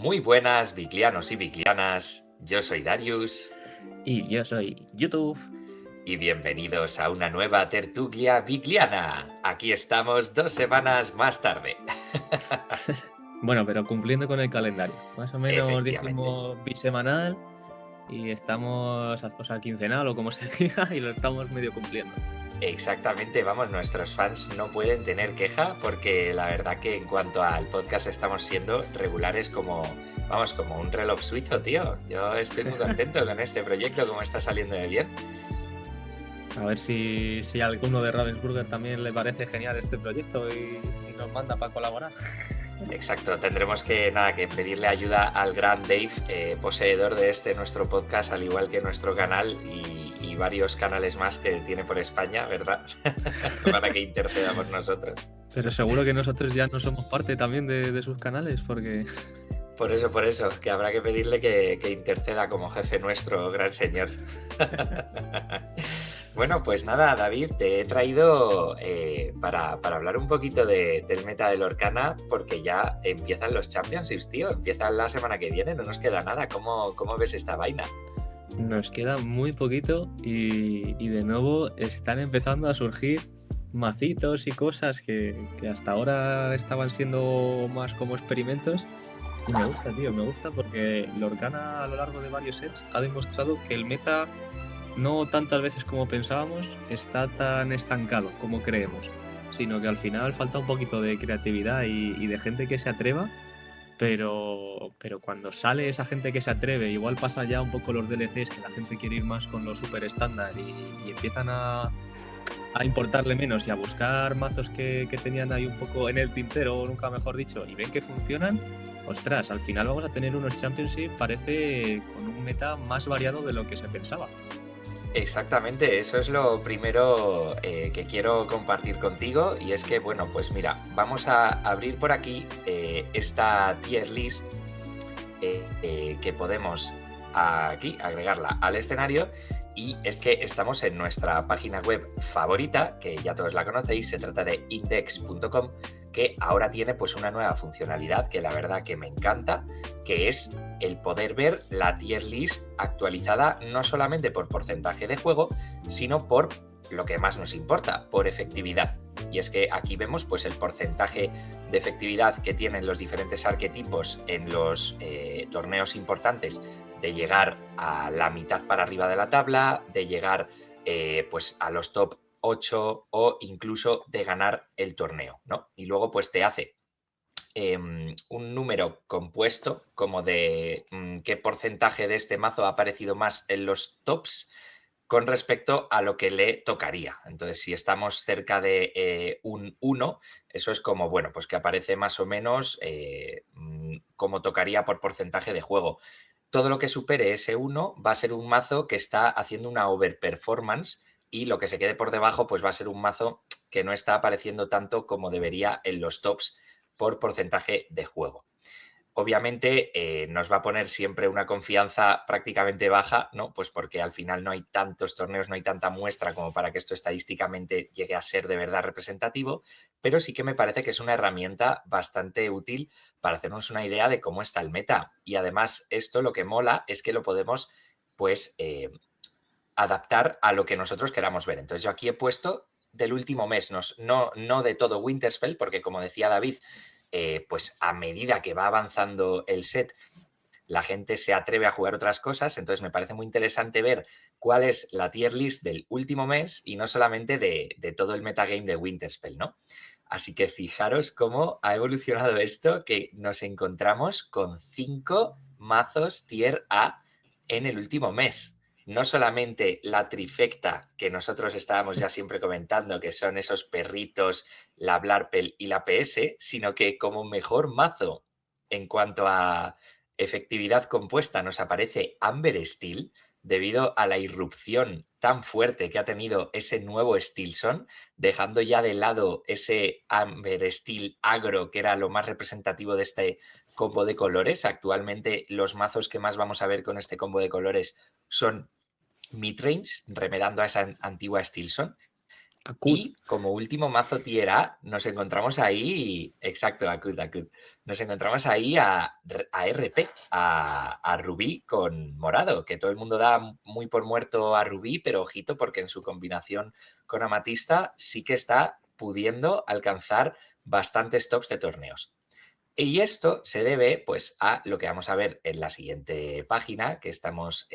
Muy buenas, viclianos y viclianas. Yo soy Darius Y yo soy YouTube. y bienvenidos a una nueva tertulia vicliana. Aquí estamos 2 semanas más tarde. Bueno, pero cumpliendo con el calendario. Más o menos Efectivamente. dijimos bisemanal y estamos, o sea, quincenal o como se diga, y lo estamos medio cumpliendo. Exactamente, vamos, nuestros fans no pueden tener queja porque la verdad que en cuanto al podcast estamos siendo regulares como un reloj suizo, tío. Yo estoy muy contento con este proyecto, cómo está saliendo de bien. A ver si a alguno de Ravensburger también le parece genial este proyecto y nos manda para colaborar. Exacto, tendremos que pedirle ayuda al gran Dave, poseedor de nuestro podcast, al igual que nuestro canal y varios canales más que tiene por España, ¿verdad? Para que interceda por nosotros. Pero seguro que nosotros ya no somos parte también de sus canales, porque... Por eso, que habrá que pedirle que interceda como jefe nuestro, gran señor. Bueno, pues nada, David, te he traído para hablar un poquito del meta del Lorcana, porque ya empiezan los Championships, tío. Empiezan la semana que viene, no nos queda nada. ¿Cómo ves esta vaina? Nos queda muy poquito y de nuevo están empezando a surgir macitos y cosas que hasta ahora estaban siendo más como experimentos. Y me gusta, tío, me gusta porque Lorcana a lo largo de varios sets ha demostrado que el meta, no tantas veces como pensábamos, está tan estancado como creemos, sino que al final falta un poquito de creatividad y de gente que se atreva. Pero cuando sale esa gente que se atreve, igual pasa ya un poco los DLCs, que la gente quiere ir más con lo super estándar y empiezan a importarle menos y a buscar mazos que tenían ahí un poco en el tintero, nunca mejor dicho, y ven que funcionan. Ostras, al final vamos a tener unos Championship, parece, con un meta más variado de lo que se pensaba. Exactamente, eso es lo primero que quiero compartir contigo, y es que, bueno, pues mira, vamos a abrir por aquí esta tier list que podemos aquí agregarla al escenario, y es que estamos en nuestra página web favorita, que ya todos la conocéis, se trata de index.com, que ahora tiene pues una nueva funcionalidad que la verdad que me encanta, que es el poder ver la tier list actualizada no solamente por porcentaje de juego, sino por lo que más nos importa, por efectividad. Y es que aquí vemos pues el porcentaje de efectividad que tienen los diferentes arquetipos en los torneos importantes, de llegar a la mitad para arriba de la tabla, de llegar pues a los top 8 o incluso de ganar el torneo, ¿no? Y luego pues te hace un número compuesto como de qué porcentaje de este mazo ha aparecido más en los tops con respecto a lo que le tocaría. Entonces, si estamos cerca de un 1, eso es como, bueno, pues que aparece más o menos como tocaría por porcentaje de juego. Todo lo que supere ese 1 va a ser un mazo que está haciendo una overperformance, y lo que se quede por debajo pues va a ser un mazo que no está apareciendo tanto como debería en los tops por porcentaje de juego. Obviamente nos va a poner siempre una confianza prácticamente baja, ¿no? Pues porque al final no hay tantos torneos, no hay tanta muestra como para que esto estadísticamente llegue a ser de verdad representativo, pero sí que me parece que es una herramienta bastante útil para hacernos una idea de cómo está el meta. Y además esto lo que mola es que lo podemos pues adaptar a lo que nosotros queramos ver. Entonces yo aquí he puesto del último mes, no de todo Winterspell, porque como decía David, pues a medida que va avanzando el set, la gente se atreve a jugar otras cosas, entonces me parece muy interesante ver cuál es la tier list del último mes y no solamente de todo el metagame de Winterspell, ¿no? Así que fijaros cómo ha evolucionado esto, que nos encontramos con 5 mazos tier A en el último mes. No solamente la trifecta que nosotros estábamos ya siempre comentando, que son esos perritos, la Blarpel y la PS, sino que como mejor mazo en cuanto a efectividad compuesta nos aparece Amber Steel, debido a la irrupción tan fuerte que ha tenido ese nuevo Steelson, dejando ya de lado ese Amber Steel agro, que era lo más representativo de este combo de colores. Actualmente los mazos que más vamos a ver con este combo de colores son midrange, remedando a esa antigua Steelson. Acud. Y como último mazo Tier A, nos encontramos ahí, exacto, Akud, Akud. Nos encontramos ahí a RP, a Rubí con morado, que todo el mundo da muy por muerto a Rubí, pero ojito porque en su combinación con Amatista sí que está pudiendo alcanzar bastantes tops de torneos. Y esto se debe pues a lo que vamos a ver en la siguiente página, que estamos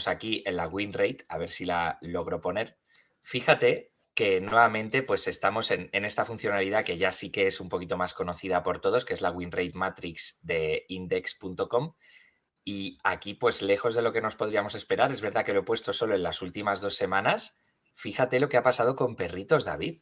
aquí en la win rate, a ver si la logro poner. Fíjate que nuevamente pues estamos en esta funcionalidad que ya sí que es un poquito más conocida por todos, que es la win rate matrix de index.com. Y aquí pues lejos de lo que nos podríamos esperar, es verdad que lo he puesto solo en las últimas 2 semanas. Fíjate lo que ha pasado con Perritos, David.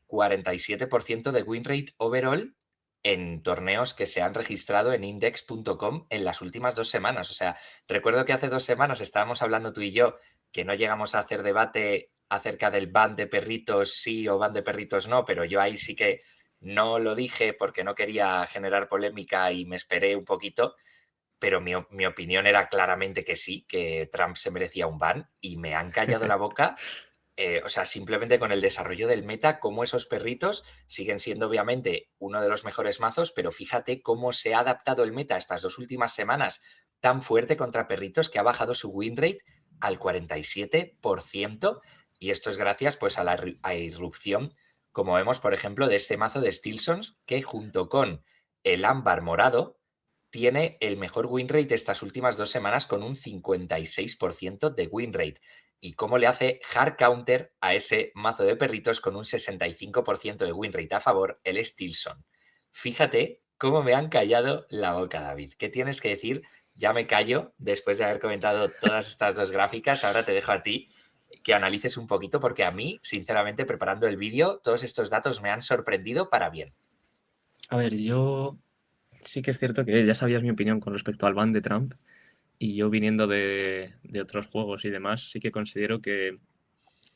47% de win rate overall en torneos que se han registrado en index.com en las últimas 2 semanas. O sea, recuerdo que hace 2 semanas estábamos hablando tú y yo que no llegamos a hacer debate acerca del ban de perritos sí o ban de perritos no, pero yo ahí sí que no lo dije porque no quería generar polémica y me esperé un poquito, pero mi opinión era claramente que sí, que Trump se merecía un ban y me han callado la boca. O sea, simplemente con el desarrollo del meta, cómo esos perritos siguen siendo obviamente uno de los mejores mazos, pero fíjate cómo se ha adaptado el meta estas 2 últimas semanas tan fuerte contra perritos que ha bajado su win rate al 47%, y esto es gracias pues a a irrupción, como vemos por ejemplo, de este mazo de Stilsons, que junto con el ámbar morado tiene el mejor win rate de estas últimas 2 semanas con un 56% de win rate. Y cómo le hace hard counter a ese mazo de perritos con un 65% de win rate a favor, el Stilson. Fíjate cómo me han callado la boca, David. ¿Qué tienes que decir? Ya me callo después de haber comentado todas estas dos gráficas. Ahora te dejo a ti que analices un poquito porque a mí, sinceramente, preparando el vídeo, todos estos datos me han sorprendido para bien. A ver, yo sí que es cierto que ya sabías mi opinión con respecto al ban de Trump y yo viniendo de otros juegos y demás, sí que considero que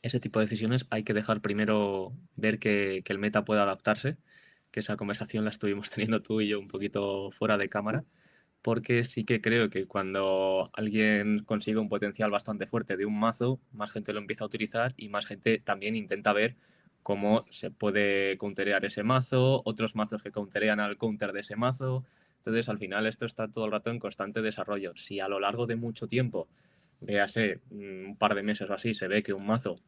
ese tipo de decisiones hay que dejar primero ver que el meta pueda adaptarse, que esa conversación la estuvimos teniendo tú y yo un poquito fuera de cámara, porque sí que creo que cuando alguien consigue un potencial bastante fuerte de un mazo, más gente lo empieza a utilizar y más gente también intenta ver cómo se puede counterear ese mazo, otros mazos que counterean al counter de ese mazo. Entonces, al final, esto está todo el rato en constante desarrollo. Si a lo largo de mucho tiempo, véase un par de meses o así, se ve que un mazo,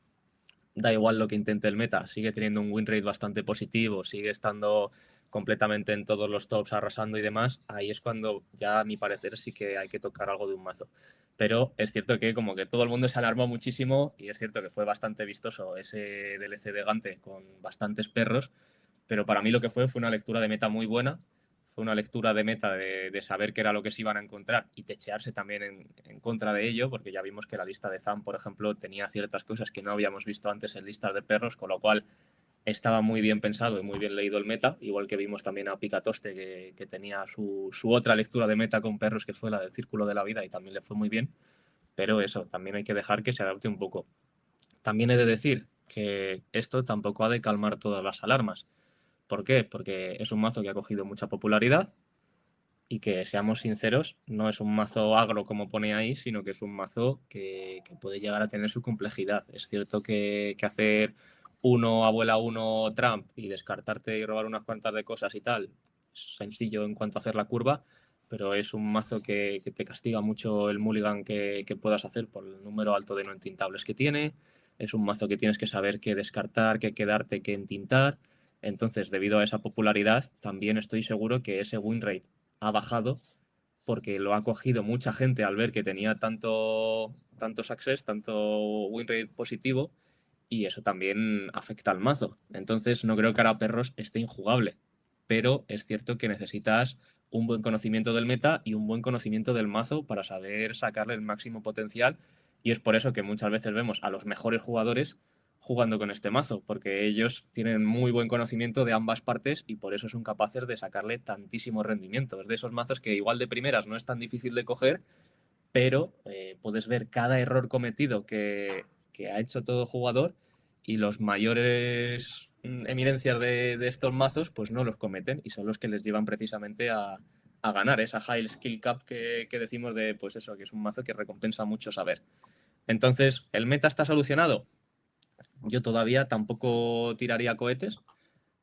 da igual lo que intente el meta, sigue teniendo un win rate bastante positivo, sigue estando completamente en todos los tops arrasando y demás, ahí es cuando ya a mi parecer sí que hay que tocar algo de un mazo. Pero es cierto que como que todo el mundo se alarmó muchísimo y es cierto que fue bastante vistoso ese DLC de Gante con bastantes perros, pero para mí lo que fue una lectura de meta muy buena, fue una lectura de meta de saber qué era lo que se iban a encontrar y techearse también en contra de ello, porque ya vimos que la lista de Zam, por ejemplo, tenía ciertas cosas que no habíamos visto antes en listas de perros, con lo cual estaba muy bien pensado y muy bien leído el meta, igual que vimos también a Picatoste, que tenía su otra lectura de meta con perros, que fue la del Círculo de la Vida, y también le fue muy bien, pero eso, también hay que dejar que se adapte un poco. También he de decir que esto tampoco ha de calmar todas las alarmas. ¿Por qué? Porque es un mazo que ha cogido mucha popularidad y que, seamos sinceros, no es un mazo agro como pone ahí, sino que es un mazo que puede llegar a tener su complejidad. Es cierto que hacer uno abuela uno Trump y descartarte y robar unas cuantas de cosas y tal, es sencillo en cuanto a hacer la curva, pero es un mazo que te castiga mucho el mulligan que puedas hacer por el número alto de no entintables que tiene. Es un mazo que tienes que saber qué descartar, qué quedarte, qué entintar. Entonces, debido a esa popularidad, también estoy seguro que ese win rate ha bajado porque lo ha cogido mucha gente al ver que tenía tanto success, tanto win rate positivo, y eso también afecta al mazo. Entonces no creo que ahora Perros esté injugable, pero es cierto que necesitas un buen conocimiento del meta y un buen conocimiento del mazo para saber sacarle el máximo potencial, y es por eso que muchas veces vemos a los mejores jugadores jugando con este mazo, porque ellos tienen muy buen conocimiento de ambas partes y por eso son capaces de sacarle tantísimo rendimiento. Es de esos mazos que igual de primeras no es tan difícil de coger, pero puedes ver cada error cometido que ha hecho todo jugador y los mayores eminencias de estos mazos pues no los cometen y son los que les llevan precisamente a ganar esa high skill cap que decimos de pues eso, que es un mazo que recompensa mucho saber. Entonces, ¿el meta está solucionado? Yo todavía tampoco tiraría cohetes,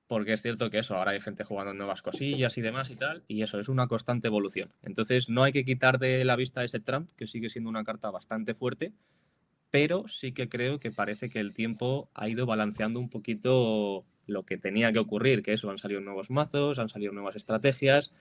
porque es cierto que eso, ahora hay gente jugando nuevas cosillas y demás y tal, y eso es una constante evolución. Entonces no hay que quitar de la vista ese Trump, que sigue siendo una carta bastante fuerte, pero sí que creo que parece que el tiempo ha ido balanceando un poquito lo que tenía que ocurrir, que eso, han salido nuevos mazos, han salido nuevas estrategias,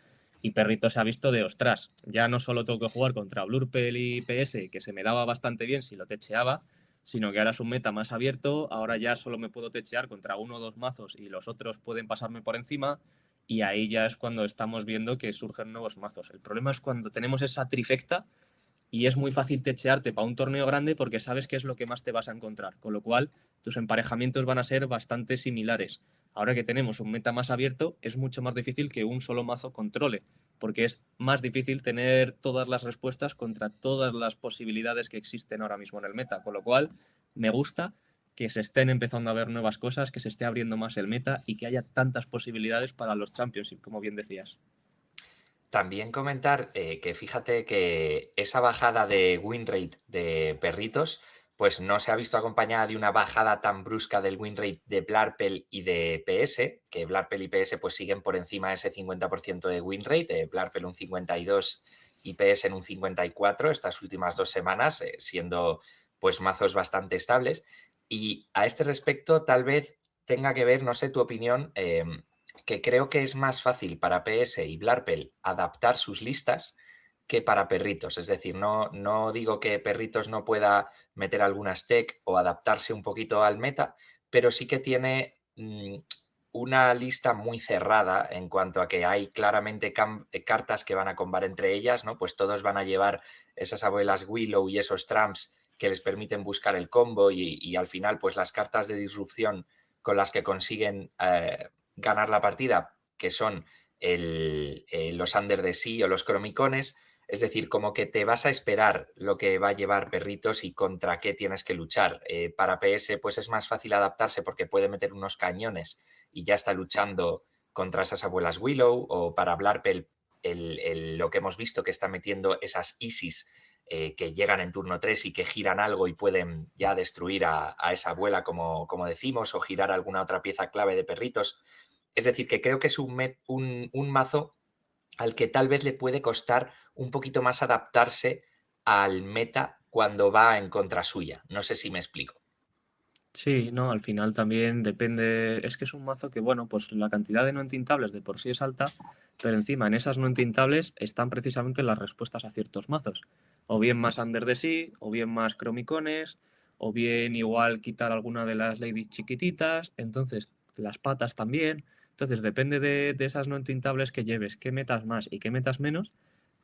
y Perrito se ha visto de ostras, ya no solo tengo que jugar contra Blurpel y PS, que se me daba bastante bien si lo techeaba, sino que ahora es un meta más abierto, ahora ya solo me puedo techear contra uno o dos mazos y los otros pueden pasarme por encima, y ahí ya es cuando estamos viendo que surgen nuevos mazos. El problema es cuando tenemos esa trifecta y es muy fácil techearte para un torneo grande porque sabes qué es lo que más te vas a encontrar, con lo cual tus emparejamientos van a ser bastante similares. Ahora que tenemos un meta más abierto, es mucho más difícil que un solo mazo controle, porque es más difícil tener todas las respuestas contra todas las posibilidades que existen ahora mismo en el meta, con lo cual me gusta que se estén empezando a ver nuevas cosas, que se esté abriendo más el meta y que haya tantas posibilidades para los Championship, como bien decías. También comentar que fíjate que esa bajada de win rate de Perritos, pues no se ha visto acompañada de una bajada tan brusca del win rate de Blarpel y de PS, que Blarpel y PS pues siguen por encima de ese 50% de win rate, Blarpel un 52 y PS en un 54 estas últimas 2 semanas, siendo pues mazos bastante estables. Y a este respecto tal vez tenga que ver, no sé tu opinión, que creo que es más fácil para PS y Blarpel adaptar sus listas que para Perritos. Es decir, no digo que Perritos no pueda meter algunas tech o adaptarse un poquito al meta, pero sí que tiene una lista muy cerrada en cuanto a que hay claramente cartas que van a combar entre ellas, ¿no? Pues todos van a llevar esas abuelas Willow y esos Tramps que les permiten buscar el combo y al final pues las cartas de disrupción con las que consiguen ganar la partida, que son los Under the Sea o los cromicones. Es decir, como que te vas a esperar lo que va a llevar Perritos y contra qué tienes que luchar. Para PS, pues es más fácil adaptarse porque puede meter unos cañones y ya está luchando contra esas abuelas Willow. O para Blarpel, lo que hemos visto que está metiendo esas Isis que llegan en turno 3 y que giran algo y pueden ya destruir a esa abuela, como decimos, o girar alguna otra pieza clave de Perritos. Es decir, que creo que es un mazo al que tal vez le puede costar un poquito más adaptarse al meta cuando va en contra suya. No sé si me explico. Sí, no, al final también depende. Es que es un mazo que, bueno, pues la cantidad de no entintables de por sí es alta, pero encima en esas no entintables están precisamente las respuestas a ciertos mazos. O bien más Under the Sea, o bien más cromicones, o bien igual quitar alguna de las ladies chiquititas, entonces las patas también. Entonces depende de esas no entintables que lleves, qué metas más y qué metas menos,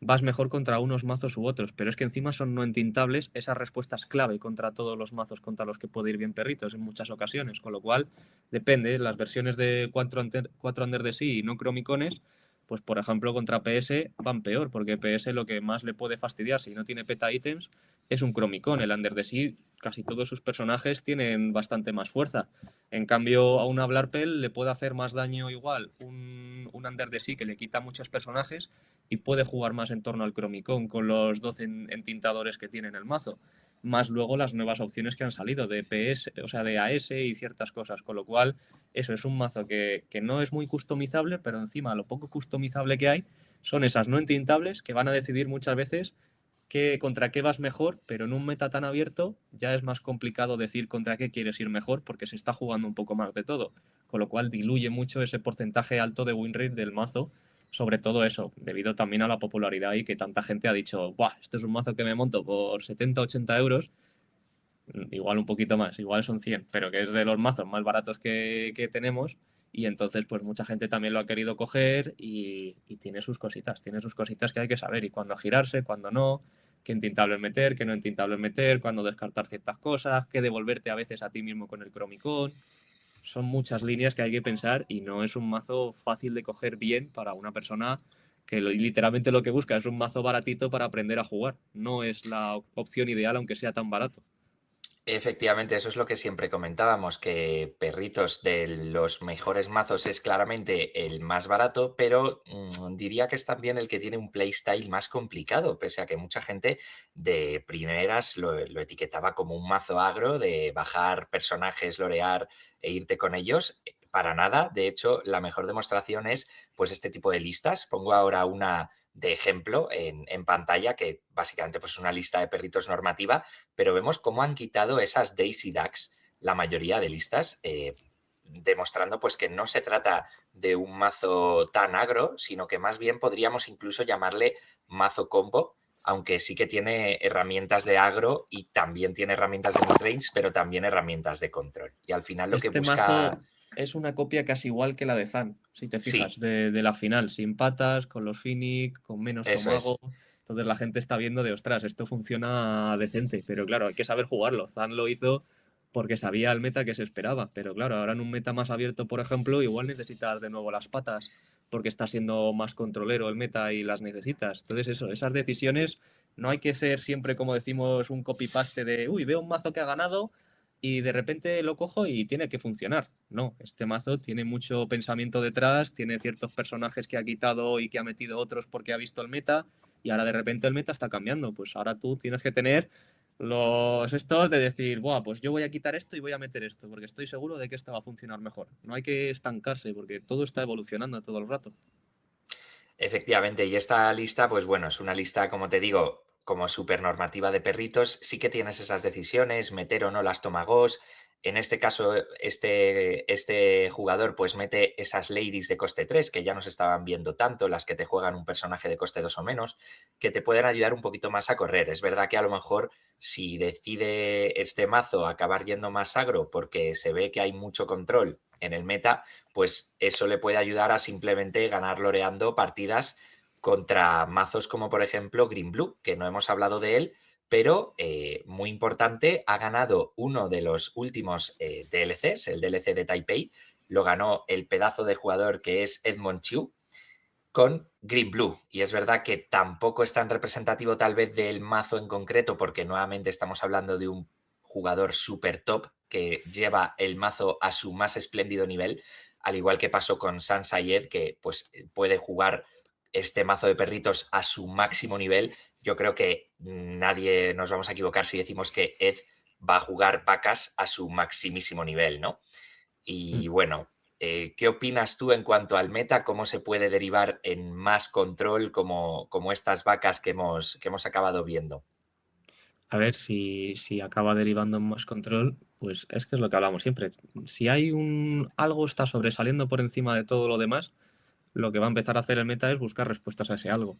vas mejor contra unos mazos u otros, pero es que encima son no entintables esas respuestas clave contra todos los mazos contra los que puede ir bien Perritos en muchas ocasiones, con lo cual depende, las versiones de 4 Under the Sea y no cromicones, pues por ejemplo contra PS van peor, porque PS lo que más le puede fastidiar si no tiene peta ítems es un cromicón, el Under the Sea casi todos sus personajes tienen bastante más fuerza. En cambio, a un Blarpel le puede hacer más daño igual un Under the Sea que le quita muchos personajes y puede jugar más en torno al Cromicón con los 12 entintadores que tiene en el mazo. Más luego las nuevas opciones que han salido de PS, o sea, de AS y ciertas cosas. Con lo cual, eso es un mazo que no es muy customizable, pero encima lo poco customizable que hay son esas no entintables que van a decidir muchas veces contra qué vas mejor, pero en un meta tan abierto ya es más complicado decir contra qué quieres ir mejor porque se está jugando un poco más de todo, con lo cual diluye mucho ese porcentaje alto de win rate del mazo, sobre todo eso, debido también a la popularidad y que tanta gente ha dicho, ¡buah! Esto es un mazo que me monto por 70-80 euros, igual un poquito más, igual son 100, pero que es de los mazos más baratos que tenemos. Y entonces, pues mucha gente también lo ha querido coger y tiene sus cositas que hay que saber y cuándo girarse, cuándo no, qué entintable meter, qué no entintable meter, cuándo descartar ciertas cosas, qué devolverte a veces a ti mismo con el cromicón. Son muchas líneas que hay que pensar y no es un mazo fácil de coger bien para una persona que literalmente lo que busca es un mazo baratito para aprender a jugar. No es la opción ideal aunque sea tan barato. Efectivamente, eso es lo que siempre comentábamos, que Perritos de los mejores mazos es claramente el más barato, pero diría que es también el que tiene un playstyle más complicado, pese a que mucha gente de primeras lo etiquetaba como un mazo agro, de bajar personajes, lorear e irte con ellos. Para nada, de hecho, la mejor demostración es pues este tipo de listas. Pongo ahora una de ejemplo en pantalla, que básicamente pues, es una lista de perritos normativa, pero vemos cómo han quitado esas Daisy Ducks la mayoría de listas, demostrando pues que no se trata de un mazo tan agro, sino que más bien podríamos incluso llamarle mazo combo, aunque sí que tiene herramientas de agro y también tiene herramientas de midrange, pero también herramientas de control. Y al final lo que Este mazo busca... es una copia casi igual que la de Zan, si te Sí, fijas, de la final, sin patas, con los Phoenix, con menos eso tomago. es. Entonces la gente está viendo de, ostras, esto funciona decente, pero claro, hay que saber jugarlo. Zan lo hizo porque sabía el meta que se esperaba, pero claro, ahora en un meta más abierto, por ejemplo, igual necesitas de nuevo las patas porque está siendo más controlero el meta y las necesitas. Entonces eso, esas decisiones no hay que ser siempre, como decimos, un copy-paste de, uy, veo un mazo que ha ganado y de repente lo cojo y tiene que funcionar. No, este mazo tiene mucho pensamiento detrás, tiene ciertos personajes que ha quitado y que ha metido otros porque ha visto el meta y ahora de repente el meta está cambiando. Pues ahora tú tienes que tener los estos de decir, buah, pues yo voy a quitar esto y voy a meter esto porque estoy seguro de que esto va a funcionar mejor. No hay que estancarse porque todo está evolucionando todo el rato. Efectivamente, y esta lista, pues bueno, es una lista, como te digo, como súper normativa de perritos. Sí que tienes esas decisiones, meter o no las tomagos. En este caso, este jugador pues mete esas ladies de coste 3 que ya nos estaban viendo tanto, las que te juegan un personaje de coste 2 o menos, que te pueden ayudar un poquito más a correr. Es verdad que a lo mejor si decide este mazo acabar yendo más agro porque se ve que hay mucho control en el meta, pues eso le puede ayudar a simplemente ganar loreando partidas contra mazos como por ejemplo Green Blue, que no hemos hablado de él, pero muy importante, ha ganado uno de los últimos DLCs, el DLC de Taipei, lo ganó el pedazo de jugador que es Edmond Chiu con Green Blue. Y es verdad que tampoco es tan representativo tal vez del mazo en concreto, porque nuevamente estamos hablando de un jugador super top que lleva el mazo a su más espléndido nivel, al igual que pasó con Sansa y Ed, que pues puede jugar este mazo de perritos a su máximo nivel. Yo creo que nadie nos vamos a equivocar si decimos que Ed va a jugar vacas a su maximísimo nivel, ¿no? Y bueno, ¿qué opinas tú en cuanto al meta? ¿Cómo se puede derivar en más control como estas vacas que hemos acabado viendo? A ver si acaba derivando en más control, pues es que es lo que hablamos siempre. Si hay algo está sobresaliendo por encima de todo lo demás, lo que va a empezar a hacer el meta es buscar respuestas a ese algo.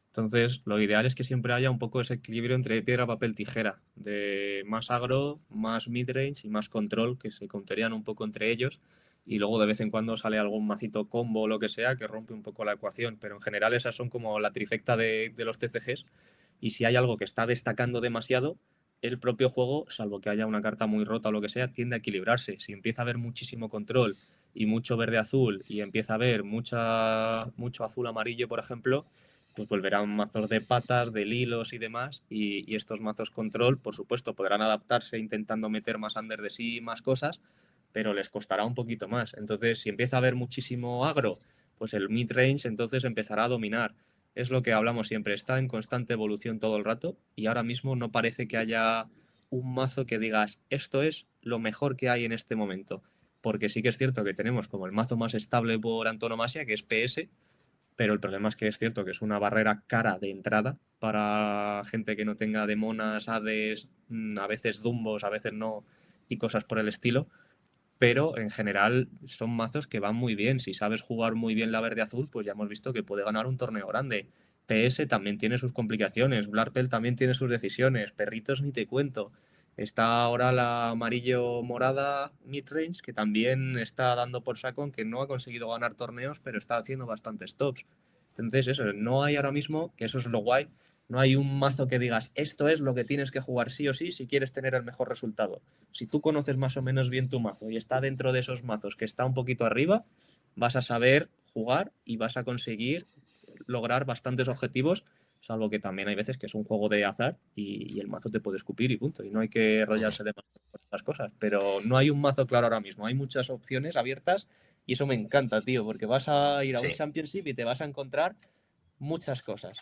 Entonces, lo ideal es que siempre haya un poco ese equilibrio entre piedra, papel, tijera, de más agro, más midrange y más control, que se contarían un poco entre ellos. Y luego de vez en cuando sale algún macito combo o lo que sea que rompe un poco la ecuación. Pero en general esas son como la trifecta de los TCGs. Y si hay algo que está destacando demasiado, el propio juego, salvo que haya una carta muy rota o lo que sea, tiende a equilibrarse. Si empieza a haber muchísimo control y mucho verde-azul y empieza a haber mucho azul-amarillo, por ejemplo, pues volverán mazos de patas, de lilos y demás. Y estos mazos control, por supuesto, podrán adaptarse intentando meter más under de sí, más cosas, pero les costará un poquito más. Entonces, si empieza a haber muchísimo agro, pues el mid-range entonces empezará a dominar. Es lo que hablamos siempre, está en constante evolución todo el rato y ahora mismo no parece que haya un mazo que digas, esto es lo mejor que hay en este momento. Porque sí que es cierto que tenemos como el mazo más estable por antonomasia, que es PS, pero el problema es que es cierto que es una barrera cara de entrada para gente que no tenga demonas, hades, a veces dumbos, a veces no, y cosas por el estilo. Pero en general son mazos que van muy bien. Si sabes jugar muy bien la verde-azul, pues ya hemos visto que puede ganar un torneo grande. PS también tiene sus complicaciones, Blarpel también tiene sus decisiones, Perritos ni te cuento. Está ahora la amarillo-morada midrange, que también está dando por saco, aunque no ha conseguido ganar torneos, pero está haciendo bastantes tops. Entonces, eso, no hay ahora mismo, que eso es lo guay, no hay un mazo que digas, esto es lo que tienes que jugar sí o sí si quieres tener el mejor resultado. Si tú conoces más o menos bien tu mazo y está dentro de esos mazos que está un poquito arriba, vas a saber jugar y vas a conseguir lograr bastantes objetivos salvo que también hay veces que es un juego de azar y el mazo te puede escupir y punto, y no hay que Ujú. rollarse demasiado con esas cosas, pero no hay un mazo claro ahora mismo, hay muchas opciones abiertas y eso me encanta, tío, porque vas a ir a un Sí. Championship y te vas a encontrar muchas cosas.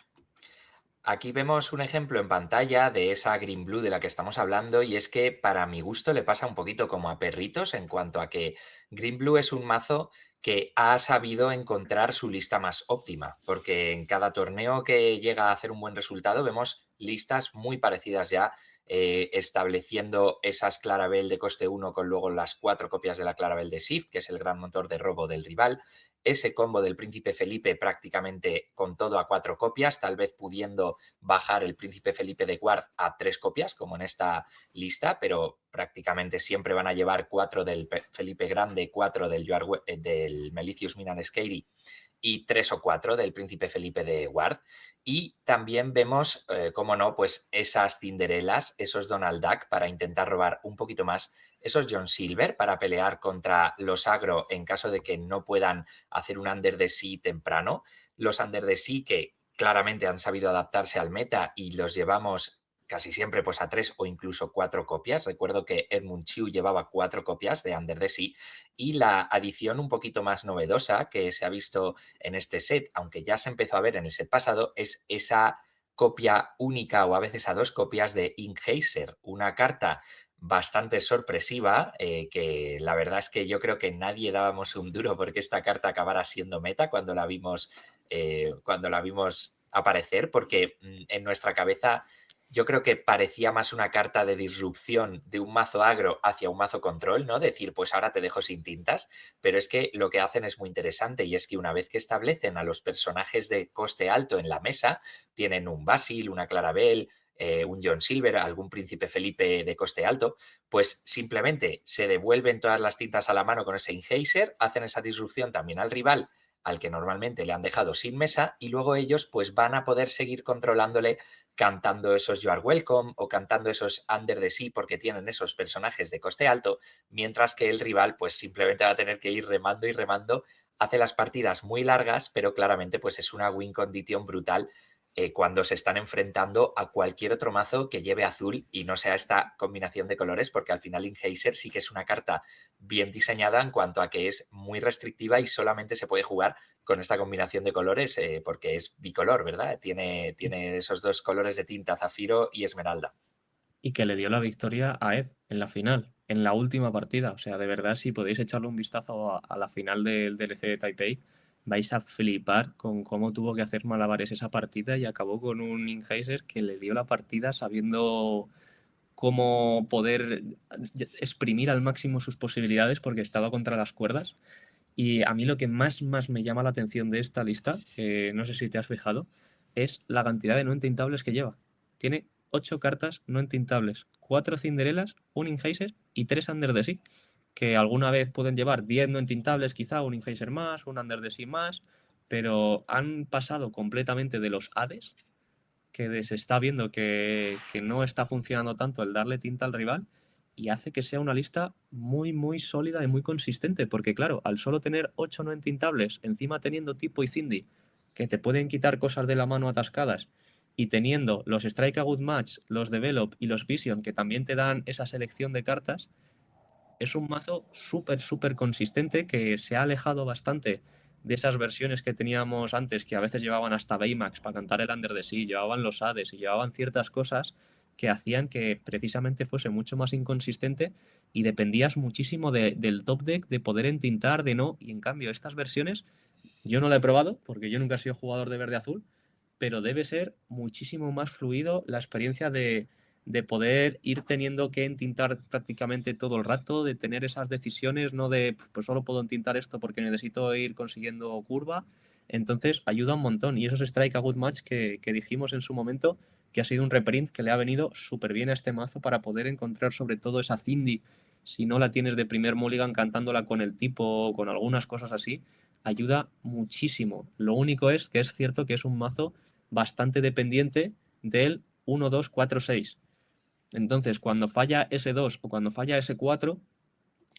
Aquí vemos un ejemplo en pantalla de esa Green Blue de la que estamos hablando y es que para mi gusto le pasa un poquito como a Perritos en cuanto a que Green Blue es un mazo que ha sabido encontrar su lista más óptima, porque en cada torneo que llega a hacer un buen resultado vemos listas muy parecidas ya, estableciendo esas Clarabelle de coste 1 con luego las 4 copias de la Clarabelle de Shift, que es el gran motor de robo del rival, ese combo del Príncipe Felipe prácticamente con todo a 4 copias, tal vez pudiendo bajar el Príncipe Felipe de Guard a 3 copias, como en esta lista, pero prácticamente siempre van a llevar 4 del Felipe Grande, 4 del Melicius Minan Scary y 3 o 4 del Príncipe Felipe de Ward. Y también vemos, como no, pues esas Cinderelas, esos Donald Duck para intentar robar un poquito más, esos John Silver para pelear contra los agro en caso de que no puedan hacer un Under the Sea temprano, los Under the Sea que claramente han sabido adaptarse al meta y los llevamos casi siempre pues a 3 o incluso 4 copias. Recuerdo que Edmund Chu llevaba 4 copias de Under the Sea y la adición un poquito más novedosa que se ha visto en este set, aunque ya se empezó a ver en el set pasado, es esa copia única o a veces a 2 copias de Inkheiser, una carta bastante sorpresiva, que la verdad es que yo creo que nadie dábamos un duro porque esta carta acabara siendo meta cuando la vimos aparecer, porque en nuestra cabeza yo creo que parecía más una carta de disrupción de un mazo agro hacia un mazo control, ¿no? Decir, pues ahora te dejo sin tintas, pero es que lo que hacen es muy interesante y es que una vez que establecen a los personajes de coste alto en la mesa, tienen un Basil, una Clarabelle, un John Silver, algún Príncipe Felipe de coste alto, pues simplemente se devuelven todas las tintas a la mano con ese Inheiser, hacen esa disrupción también al rival, al que normalmente le han dejado sin mesa, y luego ellos pues van a poder seguir controlándole cantando esos You Are Welcome o cantando esos Under the Sea porque tienen esos personajes de coste alto, mientras que el rival pues simplemente va a tener que ir remando y remando, hace las partidas muy largas, pero claramente pues es una win condition brutal, cuando se están enfrentando a cualquier otro mazo que lleve azul y no sea esta combinación de colores, porque al final Inheiser sí que es una carta bien diseñada en cuanto a que es muy restrictiva y solamente se puede jugar con esta combinación de colores, porque es bicolor, ¿verdad? Tiene esos 2 colores de tinta, zafiro y esmeralda. Y que le dio la victoria a Ed en la final, en la última partida. O sea, de verdad, si podéis echarle un vistazo a la final del DLC de Taipei, vais a flipar con cómo tuvo que hacer malabares esa partida y acabó con un Inheiser que le dio la partida sabiendo cómo poder exprimir al máximo sus posibilidades porque estaba contra las cuerdas. Y a mí lo que más me llama la atención de esta lista, que no sé si te has fijado, es la cantidad de no entintables que lleva. Tiene 8 cartas no entintables, 4 Cinderelas, un Inheiser y 3 Under the Sea, que alguna vez pueden llevar 10 no entintables, quizá un Inheiser más, un Under the Sea más, pero han pasado completamente de los Hades, que se está viendo que no está funcionando tanto el darle tinta al rival y hace que sea una lista muy sólida y muy consistente, porque claro, al solo tener 8 no entintables, encima teniendo tipo y Cindy, que te pueden quitar cosas de la mano atascadas, y teniendo los Strike a Good Match, los Develop y los Vision, que también te dan esa selección de cartas, es un mazo súper consistente que se ha alejado bastante de esas versiones que teníamos antes, que a veces llevaban hasta Baymax para cantar el Under the Sea, llevaban los Hades y llevaban ciertas cosas que hacían que precisamente fuese mucho más inconsistente y dependías muchísimo del top deck, de poder entintar, de no. Y en cambio, estas versiones, yo no la he probado, porque yo nunca he sido jugador de verde-azul, pero debe ser muchísimo más fluido la experiencia de poder ir teniendo que entintar prácticamente todo el rato, de tener esas decisiones, no de, pues solo puedo entintar esto porque necesito ir consiguiendo curva. Entonces ayuda un montón. Y esos Strike a Good Match que dijimos en su momento, que ha sido un reprint que le ha venido súper bien a este mazo para poder encontrar sobre todo esa Cindy, si no la tienes de primer mulligan cantándola con el tipo o con algunas cosas así, ayuda muchísimo. Lo único es que es cierto que es un mazo bastante dependiente del 1, 2, 4, 6. Entonces, cuando falla ese 2 o cuando falla ese 4,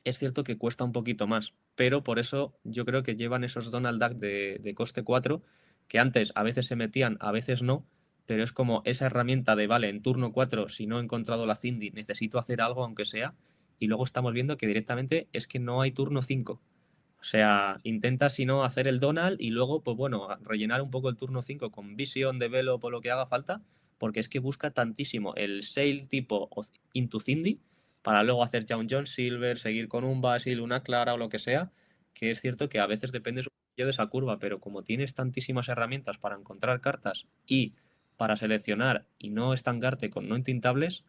es cierto que cuesta un poquito más. Pero por eso yo creo que llevan esos Donald Duck de coste 4, que antes a veces se metían, a veces no, pero es como esa herramienta de, vale, en turno 4, si no he encontrado la Cindy, necesito hacer algo aunque sea, y luego estamos viendo que directamente es que no hay turno 5. O sea, intenta si no hacer el Donald y luego, pues bueno, rellenar un poco el turno 5 con Vision, Develop o lo que haga falta, porque es que busca tantísimo el Sail tipo Into Cindy para luego hacer ya un John Silver, seguir con un Basil, una Clara o lo que sea, que es cierto que a veces dependes un poquillo de esa curva, pero como tienes tantísimas herramientas para encontrar cartas y para seleccionar y no estancarte con no intintables,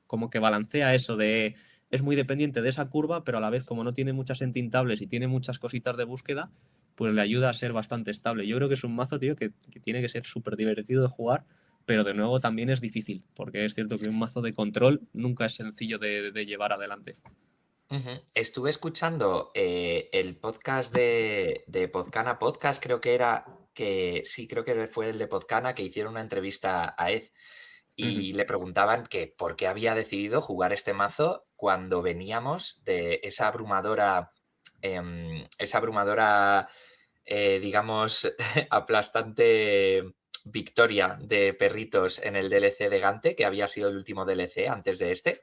como que balancea eso de... Es muy dependiente de esa curva, pero a la vez como no tiene muchas entintables y tiene muchas cositas de búsqueda, pues le ayuda a ser bastante estable. Yo creo que es un mazo, tío, que tiene que ser súper divertido de jugar, pero de nuevo también es difícil, porque es cierto que un mazo de control nunca es sencillo de llevar adelante. Ujú. Estuve escuchando el podcast de Podcana Podcast, creo que era, que sí, creo que fue el de Podcana, que hicieron una entrevista a Ed Ujú. y le preguntaban que por qué había decidido jugar este mazo cuando veníamos de esa abrumadora, digamos, aplastante victoria de perritos en el DLC de Gante, que había sido el último DLC antes de este,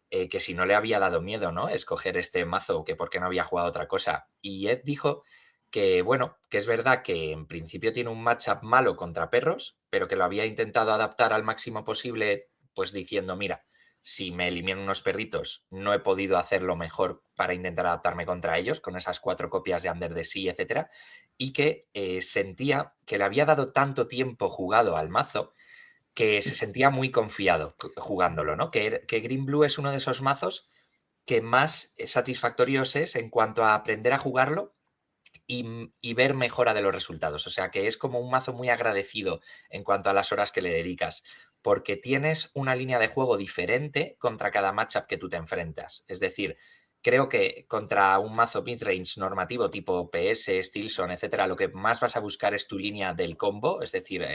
que si no le había dado miedo, ¿no? Escoger este mazo, que por qué no había jugado otra cosa. Y Ed dijo que, bueno, que es verdad que en principio tiene un matchup malo contra perros, pero que lo había intentado adaptar al máximo posible, pues diciendo, mira, si me eliminan unos perritos, no he podido hacerlo mejor para intentar adaptarme contra ellos, con esas 4 copias de Under the Sea, etcétera, y que sentía que le había dado tanto tiempo jugado al mazo que se sentía muy confiado jugándolo, ¿no? Que Green Blue es uno de esos mazos que más satisfactorios es en cuanto a aprender a jugarlo y ver mejora de los resultados. O sea que es como un mazo muy agradecido en cuanto a las horas que le dedicas, porque tienes una línea de juego diferente contra cada matchup que tú te enfrentas. Es decir, creo que contra un mazo midrange normativo tipo PS, Stilson, etcétera, lo que más vas a buscar es tu línea del combo, es decir,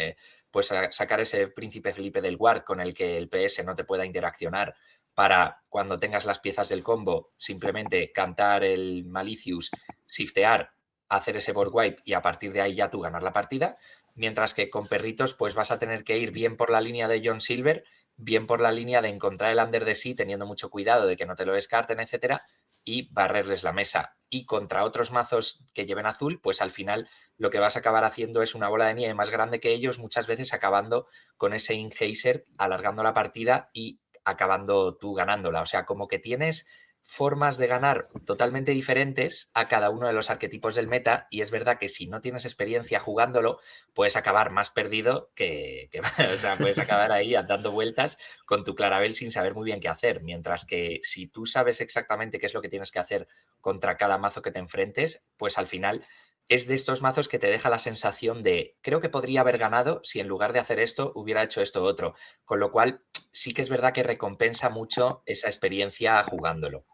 pues sacar ese príncipe Felipe del Guard con el que el PS no te pueda interaccionar para cuando tengas las piezas del combo simplemente cantar el Malicious, shiftear, hacer ese board wipe y a partir de ahí ya tú ganar la partida, mientras que con perritos pues vas a tener que ir bien por la línea de John Silver, bien por la línea de encontrar el Under the Sea, teniendo mucho cuidado de que no te lo descarten, etcétera, y barrerles la mesa. Y contra otros mazos que lleven azul, pues al final lo que vas a acabar haciendo es una bola de nieve más grande que ellos, muchas veces acabando con ese Inhazer, alargando la partida y acabando tú ganándola. O sea, como que tienes formas de ganar totalmente diferentes a cada uno de los arquetipos del meta y es verdad que si no tienes experiencia jugándolo puedes acabar más perdido que o sea, puedes acabar ahí dando vueltas con tu Clarabel sin saber muy bien qué hacer, mientras que si tú sabes exactamente qué es lo que tienes que hacer contra cada mazo que te enfrentes, pues al final es de estos mazos que te deja la sensación de creo que podría haber ganado si en lugar de hacer esto hubiera hecho esto otro, con lo cual sí que es verdad que recompensa mucho esa experiencia jugándolo.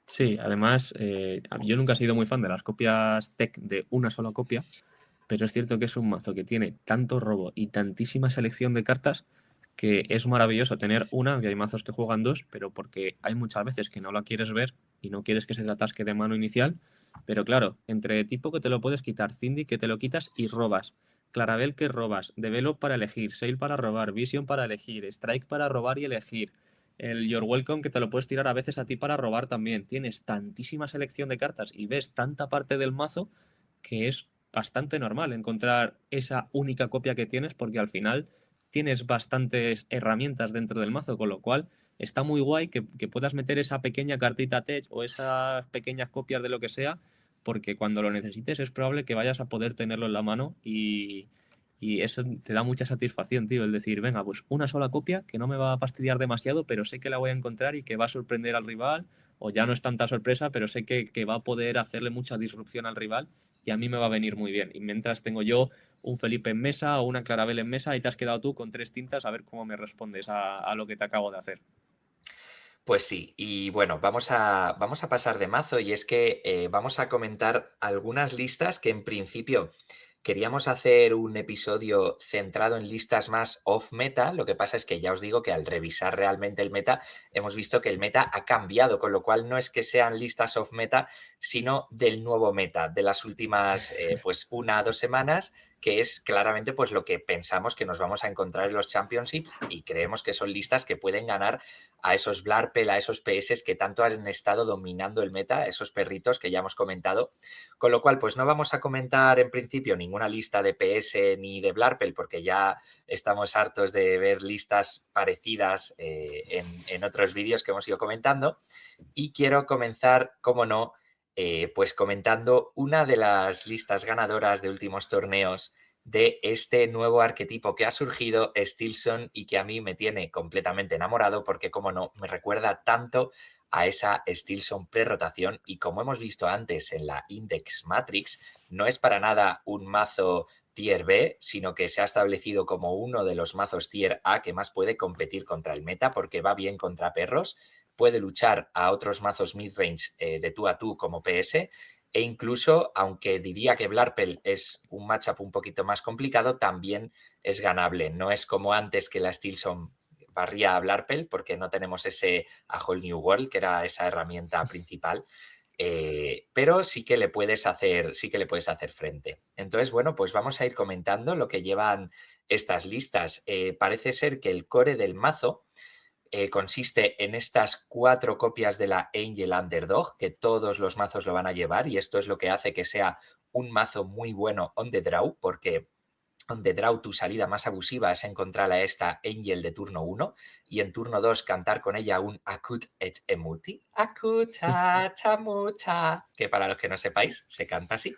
Sí, además, yo nunca he sido muy fan de las copias tech de una sola copia, pero es cierto que es un mazo que tiene tanto robo y tantísima selección de cartas que es maravilloso tener una, que hay mazos que juegan dos, pero porque hay muchas veces que no la quieres ver y no quieres que se te atasque de mano inicial, pero claro, entre tipo que te lo puedes quitar, Cindy que te lo quitas y robas, Clarabel que robas, Develop para elegir, Sail para robar, Vision para elegir, Strike para robar y elegir, el Your Welcome que te lo puedes tirar a veces a ti para robar también. Tienes tantísima selección de cartas y ves tanta parte del mazo que es bastante normal encontrar esa única copia que tienes porque al final tienes bastantes herramientas dentro del mazo, con lo cual está muy guay que puedas meter esa pequeña cartita tech o esas pequeñas copias de lo que sea, porque cuando lo necesites es probable que vayas a poder tenerlo en la mano y eso te da mucha satisfacción, tío, el decir, venga, pues una sola copia que no me va a fastidiar demasiado, pero sé que la voy a encontrar y que va a sorprender al rival, o ya no es tanta sorpresa, pero sé que va a poder hacerle mucha disrupción al rival y a mí me va a venir muy bien. Y mientras tengo yo un Felipe en mesa o una Clarabel en mesa y te has quedado tú con 3 tintas a ver cómo me respondes a lo que te acabo de hacer. Pues sí, y bueno, vamos a pasar de mazo y es que vamos a comentar algunas listas que en principio queríamos hacer un episodio centrado en listas más off-meta, lo que pasa es que ya os digo que al revisar realmente el meta hemos visto que el meta ha cambiado, con lo cual no es que sean listas off-meta, sino del nuevo meta, de las últimas pues 1 a 2 semanas que es claramente pues lo que pensamos que nos vamos a encontrar en los Championship y creemos que son listas que pueden ganar a esos Blarpel, a esos PS que tanto han estado dominando el meta, esos perritos que ya hemos comentado. Con lo cual, pues no vamos a comentar en principio ninguna lista de PS ni de Blarpel porque ya estamos hartos de ver listas parecidas en otros vídeos que hemos ido comentando. Y quiero comenzar, como no, pues comentando una de las listas ganadoras de últimos torneos de este nuevo arquetipo que ha surgido, Stilson, y que a mí me tiene completamente enamorado porque, como no, me recuerda tanto a esa Stilson pre-rotación y como hemos visto antes en la Index Matrix, no es para nada un mazo tier B, sino que se ha establecido como uno de los mazos tier A que más puede competir contra el meta porque va bien contra perros, puede luchar a otros mazos midrange de tú a tú como PS e incluso, aunque diría que Blarpel es un matchup un poquito más complicado, también es ganable. No es como antes que la Stilson barría a Blarpel porque no tenemos ese A Whole New World, que era esa herramienta principal. Pero sí que le puedes hacer frente. Entonces, bueno, pues vamos a ir comentando lo que llevan estas listas. Parece ser que el core del mazo consiste en estas 4 copias de la Angel Underdog, que todos los mazos lo van a llevar, y esto es lo que hace que sea un mazo muy bueno on the draw, porque on the draw tu salida más abusiva es encontrar a esta Angel de turno 1 y en turno 2 cantar con ella un Akut et Emuti. Akuta chamucha, que para los que no sepáis se canta así.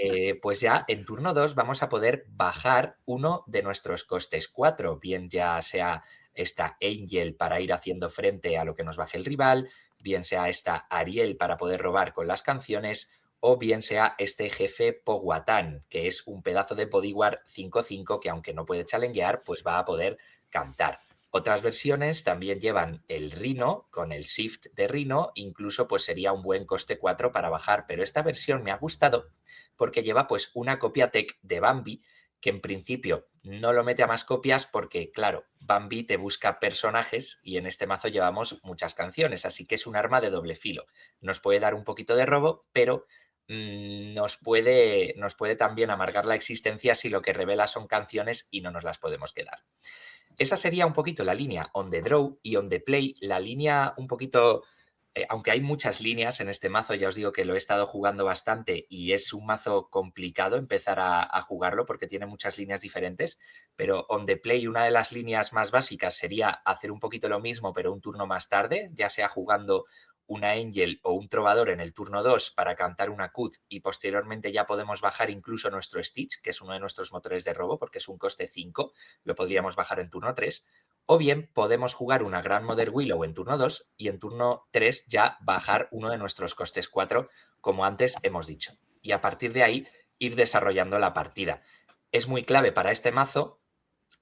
Y pues ya en turno 2 vamos a poder bajar uno de nuestros costes 4, bien ya sea esta Angel para ir haciendo frente a lo que nos baje el rival, bien sea esta Ariel para poder robar con las canciones, o bien sea este jefe Powhatan, que es un pedazo de bodyguard 5-5 que aunque no puede challengear, pues va a poder cantar. Otras versiones también llevan el Rhino con el Shift de Rhino, incluso pues sería un buen coste 4 para bajar, pero esta versión me ha gustado porque lleva pues una copia tech de Bambi que en principio no lo mete a más copias porque, claro, Bambi te busca personajes y en este mazo llevamos muchas canciones, así que es un arma de doble filo. Nos puede dar un poquito de robo, pero nos puede también amargar la existencia si lo que revela son canciones y no nos las podemos quedar. Esa sería un poquito la línea on the draw y on the play, la línea un poquito aunque hay muchas líneas en este mazo, ya os digo que lo he estado jugando bastante y es un mazo complicado empezar a jugarlo porque tiene muchas líneas diferentes, pero on the play una de las líneas más básicas sería hacer un poquito lo mismo pero un turno más tarde, ya sea jugando una Angel o un Trovador en el turno 2 para cantar una Cut y posteriormente ya podemos bajar incluso nuestro Stitch, que es uno de nuestros motores de robo porque es un coste 5, lo podríamos bajar en turno 3. O bien podemos jugar una Grandmother Willow en turno 2 y en turno 3 ya bajar uno de nuestros costes 4, como antes hemos dicho. Y a partir de ahí ir desarrollando la partida. Es muy clave para este mazo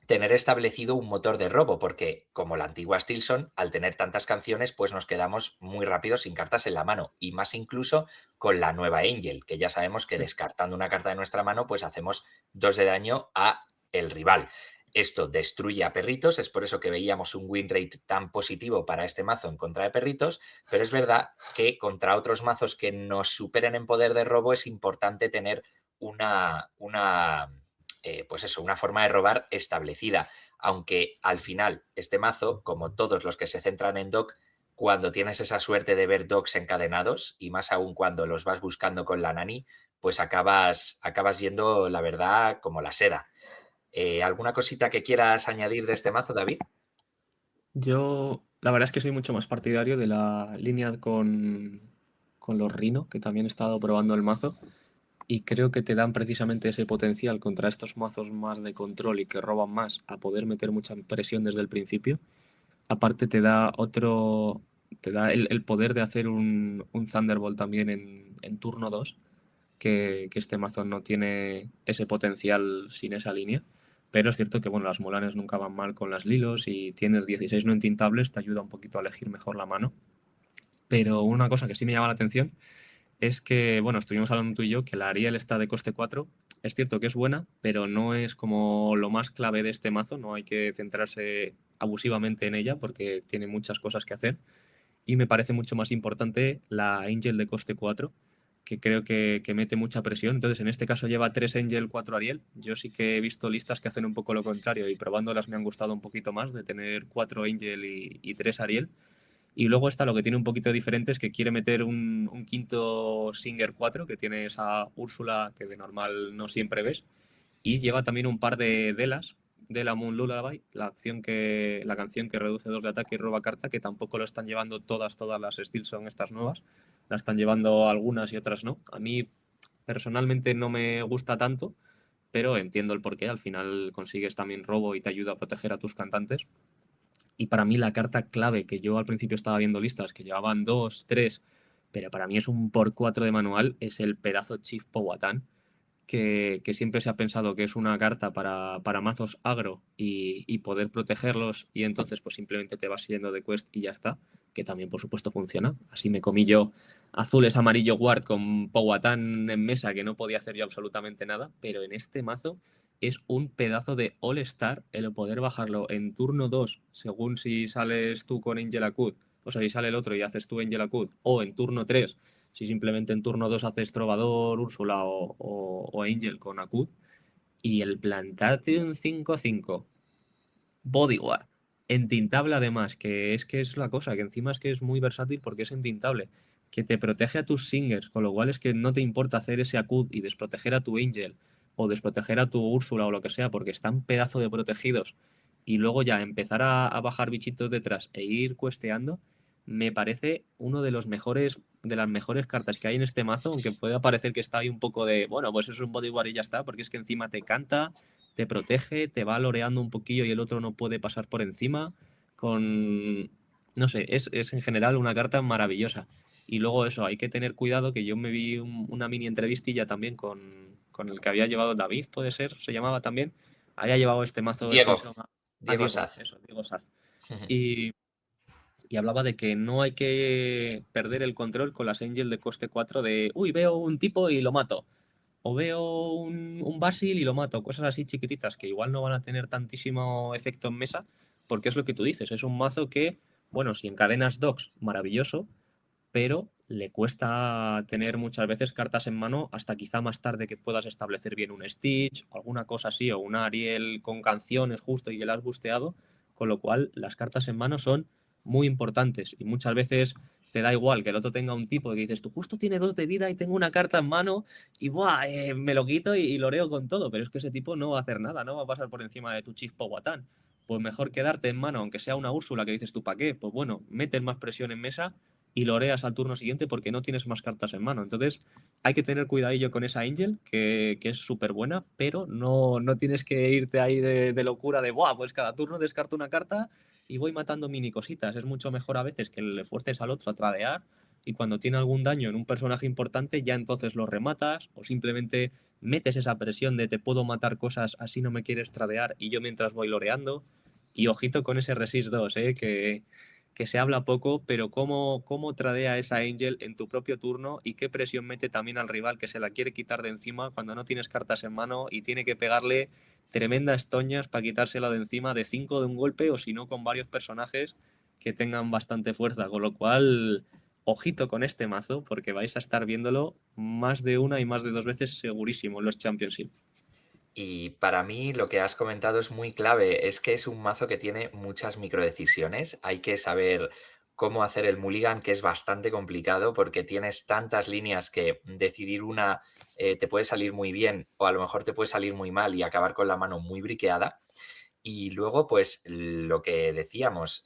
tener establecido un motor de robo, porque como la antigua Stilson, al tener tantas canciones, pues nos quedamos muy rápido sin cartas en la mano, y más incluso con la nueva Angel, que ya sabemos que descartando una carta de nuestra mano, pues hacemos 2 de daño a el rival. Esto destruye a perritos, es por eso que veíamos un win rate tan positivo para este mazo en contra de perritos, pero es verdad que contra otros mazos que nos superen en poder de robo es importante tener pues eso, una forma de robar establecida. Aunque al final este mazo, como todos los que se centran en dock, cuando tienes esa suerte de ver docks encadenados, y más aún cuando los vas buscando con la nani, pues acabas yendo, la verdad, como la seda. ¿Alguna cosita que quieras añadir de este mazo, David? Yo, la verdad es que soy mucho más partidario de la línea con los Rhino, que también he estado probando el mazo, y creo que te dan precisamente ese potencial contra estos mazos más de control y que roban más a poder meter mucha presión desde el principio. Aparte te da el poder de hacer un Thunderbolt también en turno 2 que este mazo no tiene ese potencial sin esa línea. Pero es cierto que bueno, las molanes nunca van mal con las lilos y tienes 16 no entintables, te ayuda un poquito a elegir mejor la mano. Pero una cosa que sí me llama la atención es que, bueno, estuvimos hablando tú y yo que la Ariel está de coste 4. Es cierto que es buena, pero no es como lo más clave de este mazo. No hay que centrarse abusivamente en ella porque tiene muchas cosas que hacer. Y me parece mucho más importante la Angel de coste 4, que creo que mete mucha presión. Entonces, en este caso lleva 3 Angel, 4 Ariel. Yo sí que he visto listas que hacen un poco lo contrario y probándolas me han gustado un poquito más, de tener 4 Angel y 3 Ariel. Y luego está lo que tiene un poquito diferente, es que quiere meter un quinto Singer 4, que tiene esa Úrsula que de normal no siempre ves. Y lleva también un par de Delas, de la Moon Lullaby, la canción que reduce 2 de ataque y roba carta, que tampoco lo están llevando todas las Steel son estas nuevas. La están llevando algunas y otras no. A mí personalmente no me gusta tanto, pero entiendo el porqué. Al final consigues también robo y te ayuda a proteger a tus cantantes. Y para mí la carta clave, que yo al principio estaba viendo listas que llevaban 2 3, pero para mí es un por 4 de manual, es el pedazo Chief Powhatan, que siempre se ha pensado que es una carta para mazos agro y poder protegerlos, y entonces pues simplemente te vas yendo de quest y ya está, que también por supuesto funciona. Así me comí yo azules, amarillo guard con Powhatan en mesa, que no podía hacer yo absolutamente nada, pero en este mazo es un pedazo de all-star el poder bajarlo en turno 2, según si sales tú con Angel Acud, o sea, si sale el otro y haces tú Angel Acud, o en turno 3 si simplemente en turno 2 haces Trovador, Úrsula o Angel con Acud, y el plantarte un 5/5 Bodyguard, entintable además, que es la cosa, que encima es que es muy versátil porque es entintable, que te protege a tus Singers, con lo cual es que no te importa hacer ese Acud y desproteger a tu Angel, o desproteger a tu Úrsula o lo que sea, porque están pedazo de protegidos, y luego ya empezar a bajar bichitos detrás e ir cuesteando, me parece uno de los mejores, de las mejores cartas que hay en este mazo, aunque pueda parecer que está ahí un poco de, bueno, pues es un bodyguard y ya está, porque es que encima te canta, te protege, te va loreando un poquillo y el otro no puede pasar por encima, con... No sé, es en general una carta maravillosa. Y luego eso, hay que tener cuidado, que yo me vi una mini entrevistilla también con el que había llevado David, puede ser, se llamaba también, había llevado este mazo Steel Diego, Song a Diego Diego, Saz. eso, Diego Saz. Y, y hablaba de que no hay que perder el control con las Angel de coste 4 de, uy, veo un tipo y lo mato. O veo un Basil y lo mato. Cosas así chiquititas que igual no van a tener tantísimo efecto en mesa, porque es lo que tú dices. Es un mazo que, bueno, si encadenas docks, maravilloso, pero le cuesta tener muchas veces cartas en mano hasta quizá más tarde que puedas establecer bien un Stitch o alguna cosa así, o un Ariel con canciones justo y que la has busteado, con lo cual las cartas en mano son muy importantes y muchas veces te da igual que el otro tenga un tipo que dices, tú justo tiene 2 de vida y tengo una carta en mano y ¡buah! Me lo quito y loreo con todo, pero es que ese tipo no va a hacer nada, no va a pasar por encima de tu Chief Powhatan. Pues mejor quedarte en mano, aunque sea una Úrsula que dices tú, ¿para qué? Pues bueno, metes más presión en mesa y loreas al turno siguiente porque no tienes más cartas en mano. Entonces hay que tener cuidadillo con esa Angel, que es súper buena, pero no tienes que irte ahí de locura de, ¡buah! Pues cada turno descarto una carta y voy matando mini cositas. Es mucho mejor a veces que le fuerces al otro a tradear y cuando tiene algún daño en un personaje importante ya entonces lo rematas o simplemente metes esa presión de te puedo matar cosas así no me quieres tradear y yo mientras voy loreando. Y ojito con ese Resist 2, que se habla poco, pero cómo tradea esa Angel en tu propio turno y qué presión mete también al rival que se la quiere quitar de encima cuando no tienes cartas en mano y tiene que pegarle tremendas toñas para quitársela de encima de 5 de un golpe o si no con varios personajes que tengan bastante fuerza, con lo cual ojito con este mazo porque vais a estar viéndolo más de una y más de 2 veces segurísimo en los Championship. Y para mí lo que has comentado es muy clave, es que es un mazo que tiene muchas microdecisiones, hay que saber cómo hacer el mulligan, que es bastante complicado porque tienes tantas líneas que decidir una te puede salir muy bien o a lo mejor te puede salir muy mal y acabar con la mano muy briqueada. Y luego, pues lo que decíamos,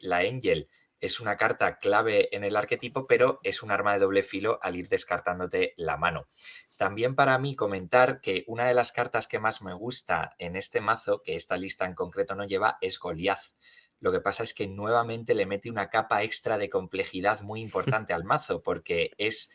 la Angel es una carta clave en el arquetipo, pero es un arma de doble filo al ir descartándote la mano. También para mí comentar que una de las cartas que más me gusta en este mazo, que esta lista en concreto no lleva, es Goliath. Lo que pasa es que nuevamente le mete una capa extra de complejidad muy importante al mazo, porque es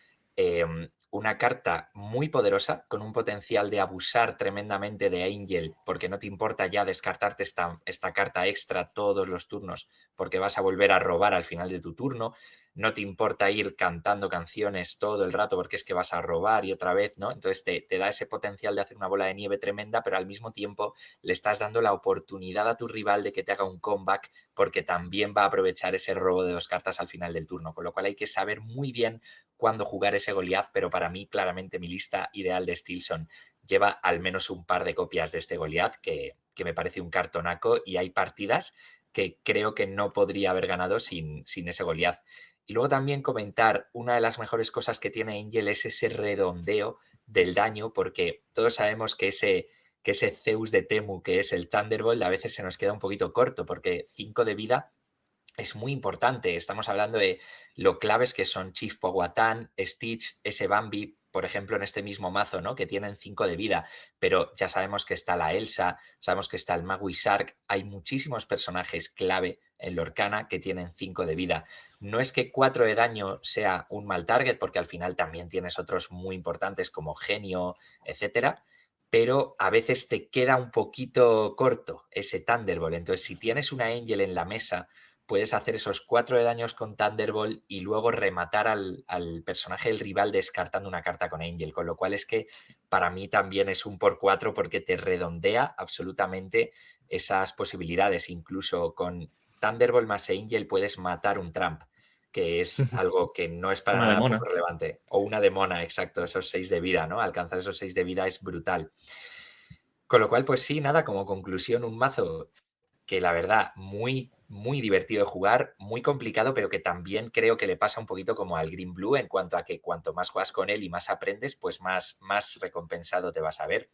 una carta muy poderosa, con un potencial de abusar tremendamente de Angel, porque no te importa ya descartarte esta carta extra todos los turnos, porque vas a volver a robar al final de tu turno. no te importa ir cantando canciones todo el rato porque es que vas a robar y otra vez, ¿no? Entonces te da ese potencial de hacer una bola de nieve tremenda, pero al mismo tiempo le estás dando la oportunidad a tu rival de que te haga un comeback porque también va a aprovechar ese robo de 2 cartas al final del turno, con lo cual hay que saber muy bien cuándo jugar ese Goliath, pero para mí claramente mi lista ideal de Stilson lleva al menos un par de copias de este Goliath que me parece un cartonaco y hay partidas que creo que no podría haber ganado sin ese Goliath. Y luego también comentar, una de las mejores cosas que tiene Angel es ese redondeo del daño, porque todos sabemos que ese Zeus de Temu, que es el Thunderbolt, a veces se nos queda un poquito corto, porque 5 de vida es muy importante. Estamos hablando de lo claves que son Chief Powhatan, Stitch, ese Bambi, por ejemplo, en este mismo mazo, ¿no? Que tienen 5 de vida, pero ya sabemos que está la Elsa, sabemos que está el Magui Shark, hay muchísimos personajes clave en Lorcana que tienen 5 de vida. No es que 4 de daño sea un mal target, porque al final también tienes otros muy importantes como Genio, etcétera, pero a veces te queda un poquito corto ese Thunderbolt. Entonces, si tienes una Angel en la mesa, puedes hacer esos 4 de daños con Thunderbolt y luego rematar al personaje del rival descartando una carta con Angel, con lo cual es que para mí también es un por 4 porque te redondea absolutamente esas posibilidades. Incluso con Thunderbolt más Angel puedes matar un Trump, que es algo que no es para Una nada demona. poco relevante. O una demona, exacto, esos 6 de vida, ¿no? Alcanzar esos 6 de vida es brutal. Con lo cual, pues sí, nada, como conclusión, un mazo que la verdad, muy, muy divertido de jugar, muy complicado, pero que también creo que le pasa un poquito como al Green Blue en cuanto a que cuanto más juegas con él y más aprendes, pues más recompensado te vas a ver.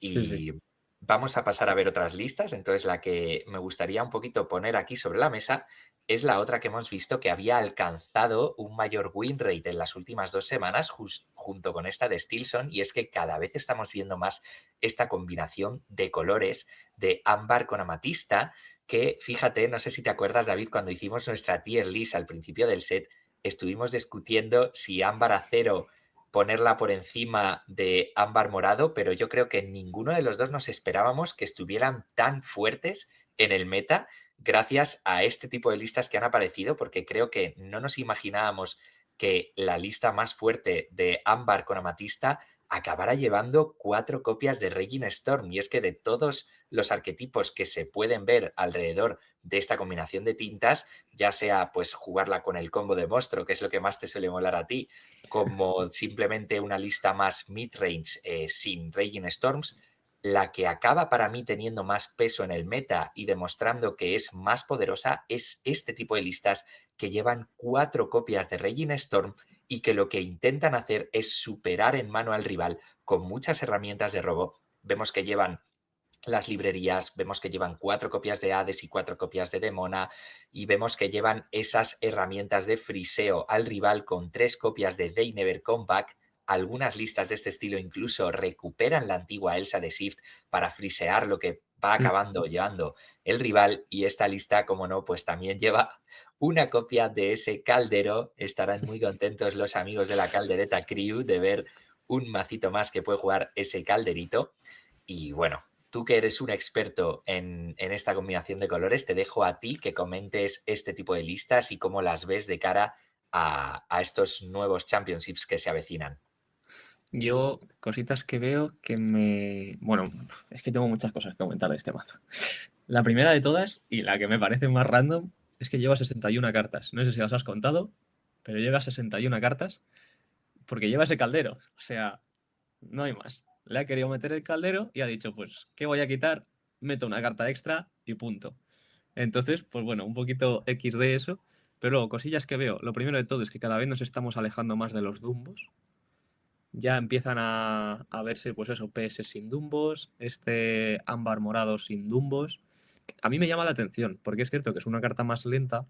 Sí, sí. Y vamos a pasar a ver otras listas. Entonces, la que me gustaría un poquito poner aquí sobre la mesa es la otra que hemos visto que había alcanzado un mayor win rate en las últimas 2 semanas junto con esta de Stilson, y es que cada vez estamos viendo más esta combinación de colores de ámbar con amatista, que fíjate, no sé si te acuerdas, David, cuando hicimos nuestra tier list al principio del set, estuvimos discutiendo si ámbar acero ponerla por encima de ámbar morado, pero yo creo que ninguno de los dos nos esperábamos que estuvieran tan fuertes en el meta gracias a este tipo de listas que han aparecido, porque creo que no nos imaginábamos que la lista más fuerte de ámbar con amatista acabara llevando 4 copias de Raging Storm. Y es que de todos los arquetipos que se pueden ver alrededor de esta combinación de tintas, ya sea pues jugarla con el combo de monstruo, que es lo que más te suele molar a ti, como simplemente una lista más mid-range sin Raging Storms, la que acaba para mí teniendo más peso en el meta y demostrando que es más poderosa es este tipo de listas que llevan 4 copias de Raging Storm y que lo que intentan hacer es superar en mano al rival con muchas herramientas de robo. Vemos que llevan las librerías, vemos que llevan 4 copias de Hades y 4 copias de Demona, y vemos que llevan esas herramientas de friseo al rival con 3 copias de They Never Come Back. Algunas listas de este estilo incluso recuperan la antigua Elsa de Shift para frisear lo que va Mm. acabando llevando el rival, y esta lista, como no, pues también lleva una copia de ese caldero. Estarán muy contentos los amigos de la Caldereta Crew de ver un macito más que puede jugar ese calderito. Y bueno, tú que eres un experto en esta combinación de colores, te dejo a ti que comentes este tipo de listas y cómo las ves de cara a estos nuevos championships que se avecinan. Yo, cositas que veo que me. Bueno, es que tengo muchas cosas que comentar de este mazo. La primera de todas, y la que me parece más random, es que lleva 61 cartas. No sé si las has contado, pero lleva 61 cartas porque lleva ese caldero. O sea, no hay más. Le ha querido meter el caldero y ha dicho, pues, ¿qué voy a quitar? Meto una carta extra y punto. Entonces, pues bueno, un poquito X de eso. Pero luego, cosillas que veo. Lo primero de todo es que cada vez nos estamos alejando más de los Dumbos. Ya empiezan a verse, pues eso, PS sin Dumbos, este ámbar morado sin Dumbos. A mí me llama la atención, porque es cierto que es una carta más lenta,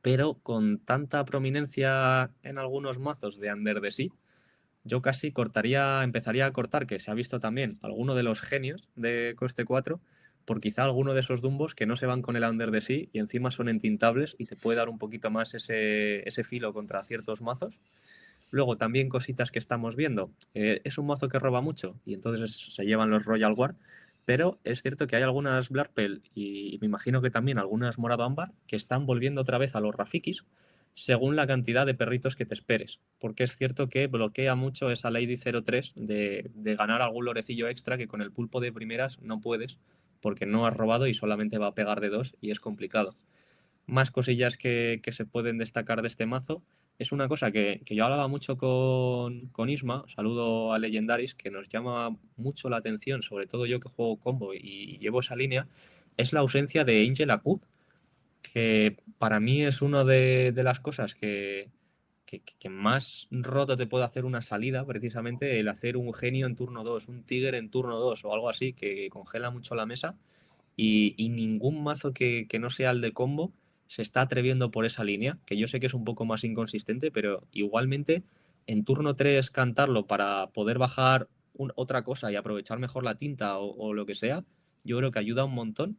pero con tanta prominencia en algunos mazos de Under the Sea, yo casi empezaría a cortar, que se ha visto también alguno de los genios de coste 4, por quizá alguno de esos Dumbos que no se van con el Under the Sea y encima son entintables y te puede dar un poquito más ese filo contra ciertos mazos. Luego, también cositas que estamos viendo. Es un mazo que roba mucho y entonces se llevan los Royal Guard, pero es cierto que hay algunas Blarpel y me imagino que también algunas Morado Ámbar que están volviendo otra vez a los Rafikis, según la cantidad de perritos que te esperes. Porque es cierto que bloquea mucho esa Lady 03 de ganar algún lorecillo extra que con el pulpo de primeras no puedes, porque no has robado y solamente va a pegar de 2 y es complicado. Más cosillas que se pueden destacar de este mazo. Es una cosa que yo hablaba mucho con Isma, saludo a Legendaris, que nos llama mucho la atención, sobre todo yo que juego combo y llevo esa línea, es la ausencia de Angel Akut, que para mí es una de las cosas que más roto te puede hacer una salida, precisamente el hacer un genio en turno 2 un tigre en turno 2 o algo así, que congela mucho la mesa y ningún mazo que no sea el de combo se está atreviendo por esa línea, que yo sé que es un poco más inconsistente, pero igualmente en turno 3 cantarlo para poder bajar otra cosa y aprovechar mejor la tinta o lo que sea, yo creo que ayuda un montón.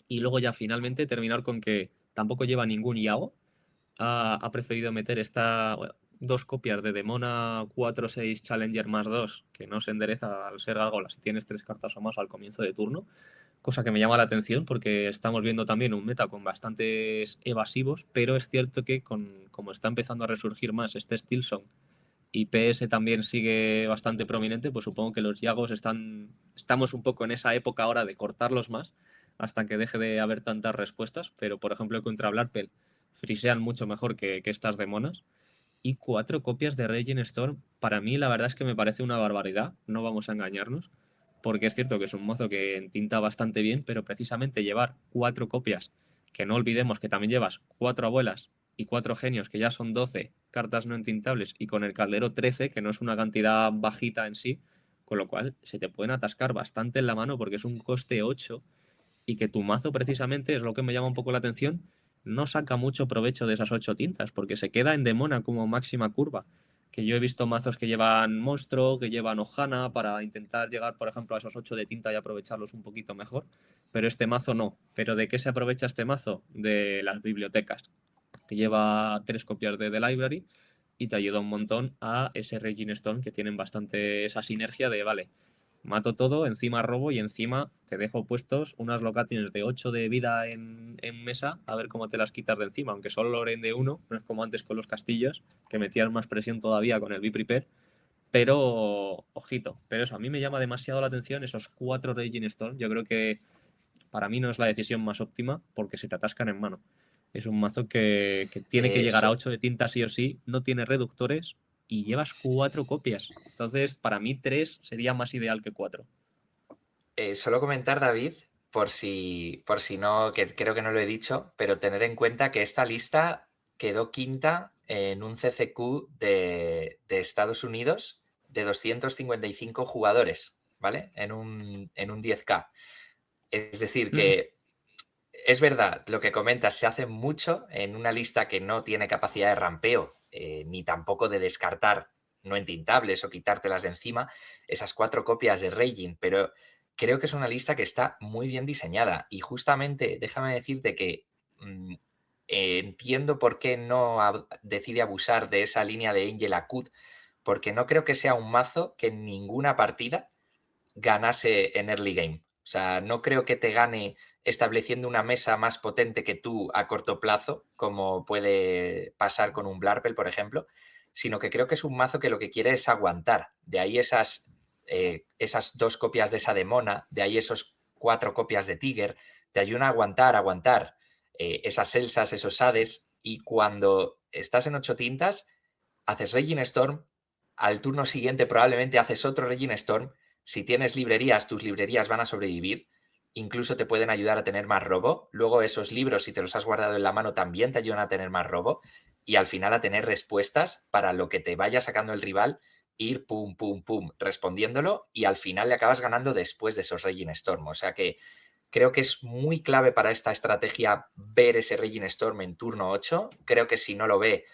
Y luego ya finalmente terminar con que tampoco lleva ningún Iago. Ha preferido meter bueno, 2 copias de Demona 4-6 Challenger más 2, que no se endereza al ser Gárgola si tienes 3 cartas o más al comienzo de turno, cosa que me llama la atención porque estamos viendo también un meta con bastantes evasivos, pero es cierto que como está empezando a resurgir más este Stilson y PS también sigue bastante prominente, pues supongo que los Yagos estamos un poco en esa época ahora de cortarlos más hasta que deje de haber tantas respuestas, pero por ejemplo contra Blarpel frisean mucho mejor que estas demonas. Y 4 copias de Raging Storm, para mí la verdad es que me parece una barbaridad, no vamos a engañarnos, porque es cierto que es un mozo que entinta bastante bien, pero precisamente llevar 4 copias, que no olvidemos que también llevas 4 abuelas y 4 genios, que ya son 12 cartas no entintables, y con el caldero 13, que no es una cantidad bajita en sí, con lo cual se te pueden atascar bastante en la mano porque es un coste 8 y que tu mazo precisamente es lo que me llama un poco la atención, no saca mucho provecho de esas 8 tintas, porque se queda en Demona como máxima curva. Que yo he visto mazos que llevan Monstro, que llevan Ohana, para intentar llegar, por ejemplo, a esos 8 de tinta y aprovecharlos un poquito mejor, pero este mazo no. ¿Pero de qué se aprovecha este mazo? De las bibliotecas, que lleva 3 copias de The Library y te ayuda un montón a ese Regin Stone, que tienen bastante esa sinergia de, vale, mato todo, encima robo y encima te dejo puestos unas locations de 8 de vida en mesa, a ver cómo te las quitas de encima, aunque solo loren de 1, no es como antes con los castillos, que metían más presión todavía con el Be-Prepare, pero ojito, pero eso, a mí me llama demasiado la atención esos 4 Raging Storm, yo creo que para mí no es la decisión más óptima porque se te atascan en mano. Es un mazo que tiene que llegar a So- 8 de tinta sí o sí, no tiene reductores y llevas 4 copias. Entonces, para mí 3 sería más ideal que 4. Solo comentar, David, por si no, que creo que no lo he dicho, pero tener en cuenta que esta lista quedó quinta en un CCQ de Estados Unidos de 255 jugadores, ¿vale? En un 10K. Es decir, que es verdad, lo que comentas, se hace mucho en una lista que no tiene capacidad de rampeo, ni tampoco de descartar no entintables o quitártelas de encima, esas 4 copias de Raging, pero creo que es una lista que está muy bien diseñada y justamente déjame decirte que entiendo por qué no decide abusar de esa línea de Angel Akut, porque no creo que sea un mazo que en ninguna partida ganase en early game. O sea, no creo que te gane estableciendo una mesa más potente que tú a corto plazo, como puede pasar con un Blarpel, por ejemplo, sino que creo que es un mazo que lo que quiere es aguantar. De ahí esas 2 copias de esa demona, de ahí esos 4 copias de Tiger, te ayudan a aguantar esas Elsas, esos Hades, y cuando estás en 8 tintas, haces Raging Storm, al turno siguiente probablemente haces otro Raging Storm. Si tienes librerías, tus librerías van a sobrevivir, incluso te pueden ayudar a tener más robo. Luego esos libros, si te los has guardado en la mano, también te ayudan a tener más robo y al final a tener respuestas para lo que te vaya sacando el rival, ir pum, pum, pum, respondiéndolo y al final le acabas ganando después de esos Raging Storm. O sea que creo que es muy clave para esta estrategia ver ese Raging Storm en turno 8. Creo que si no lo ve,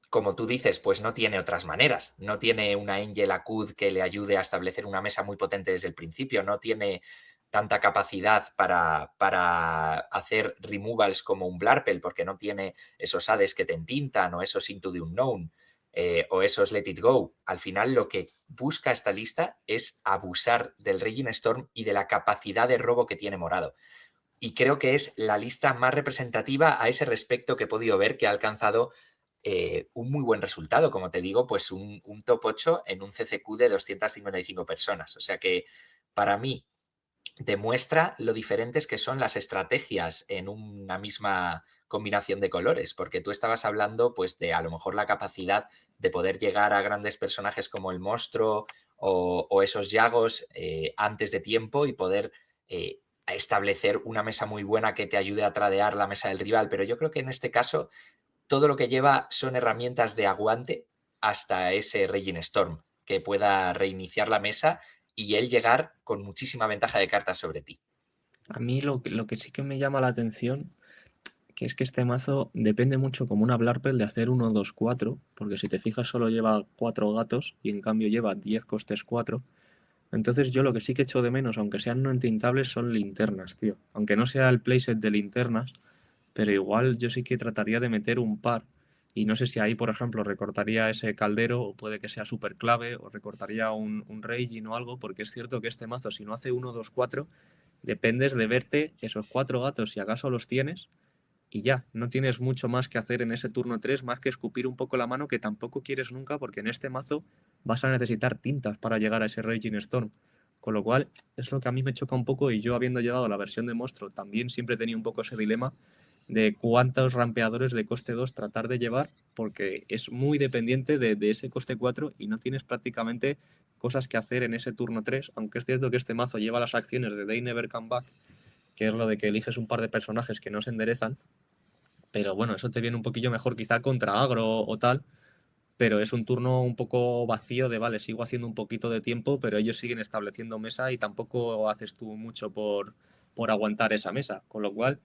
como tú dices, pues no tiene otras maneras. No tiene una Angel Acud que le ayude a establecer una mesa muy potente desde el principio. No tiene tanta capacidad para hacer removals como un Blarpel, porque no tiene esos Hades que te entintan o esos Into the Unknown o esos Let It Go. Al final lo que busca esta lista es abusar del Raging Storm y de la capacidad de robo que tiene Morado. y creo que es la lista más representativa a ese respecto que he podido ver, que ha alcanzado un muy buen resultado, como te digo, pues un top 8 en un CCQ de 255 personas. O sea que para mí demuestra lo diferentes que son las estrategias en una misma combinación de colores, porque tú estabas hablando pues de a lo mejor la capacidad de poder llegar a grandes personajes como el monstruo o esos Yagos antes de tiempo y poder establecer una mesa muy buena que te ayude a tradear la mesa del rival, pero yo creo que en este caso todo lo que lleva son herramientas de aguante hasta ese Raging Storm, que pueda reiniciar la mesa y él llegar con muchísima ventaja de cartas sobre ti. A mí lo que sí que me llama la atención, que es que este mazo depende mucho como una Blarpel de hacer 1, 2, 4, porque si te fijas solo lleva 4 gatos y en cambio lleva 10 costes 4. Entonces yo lo que sí que echo de menos, aunque sean no entintables, son linternas, tío. Aunque no sea el playset de linternas, pero igual yo sí que trataría de meter un par. Y no sé si ahí, por ejemplo, recortaría ese caldero, o puede que sea súper clave, o recortaría un Raging o algo, porque es cierto que este mazo, si no hace 1, 2, 4, dependes de verte esos 4 gatos, si acaso los tienes, y ya, no tienes mucho más que hacer en ese turno 3 más que escupir un poco la mano, que tampoco quieres nunca, porque en este mazo vas a necesitar tintas para llegar a ese Raging Storm. Con lo cual, es lo que a mí me choca un poco, y yo habiendo llevado la versión de monstruo, también siempre tenía un poco ese dilema de cuántos rampeadores de coste 2 tratar de llevar, porque es muy dependiente de ese coste 4 y no tienes prácticamente cosas que hacer en ese turno 3, aunque es cierto que este mazo lleva las acciones de They Never Come Back, que es lo de que eliges un par de personajes que no se enderezan, pero bueno, eso te viene un poquillo mejor quizá contra agro o tal, pero es un turno un poco vacío de, vale, sigo haciendo un poquito de tiempo, pero ellos siguen estableciendo mesa y tampoco haces tú mucho por aguantar esa mesa, con lo cual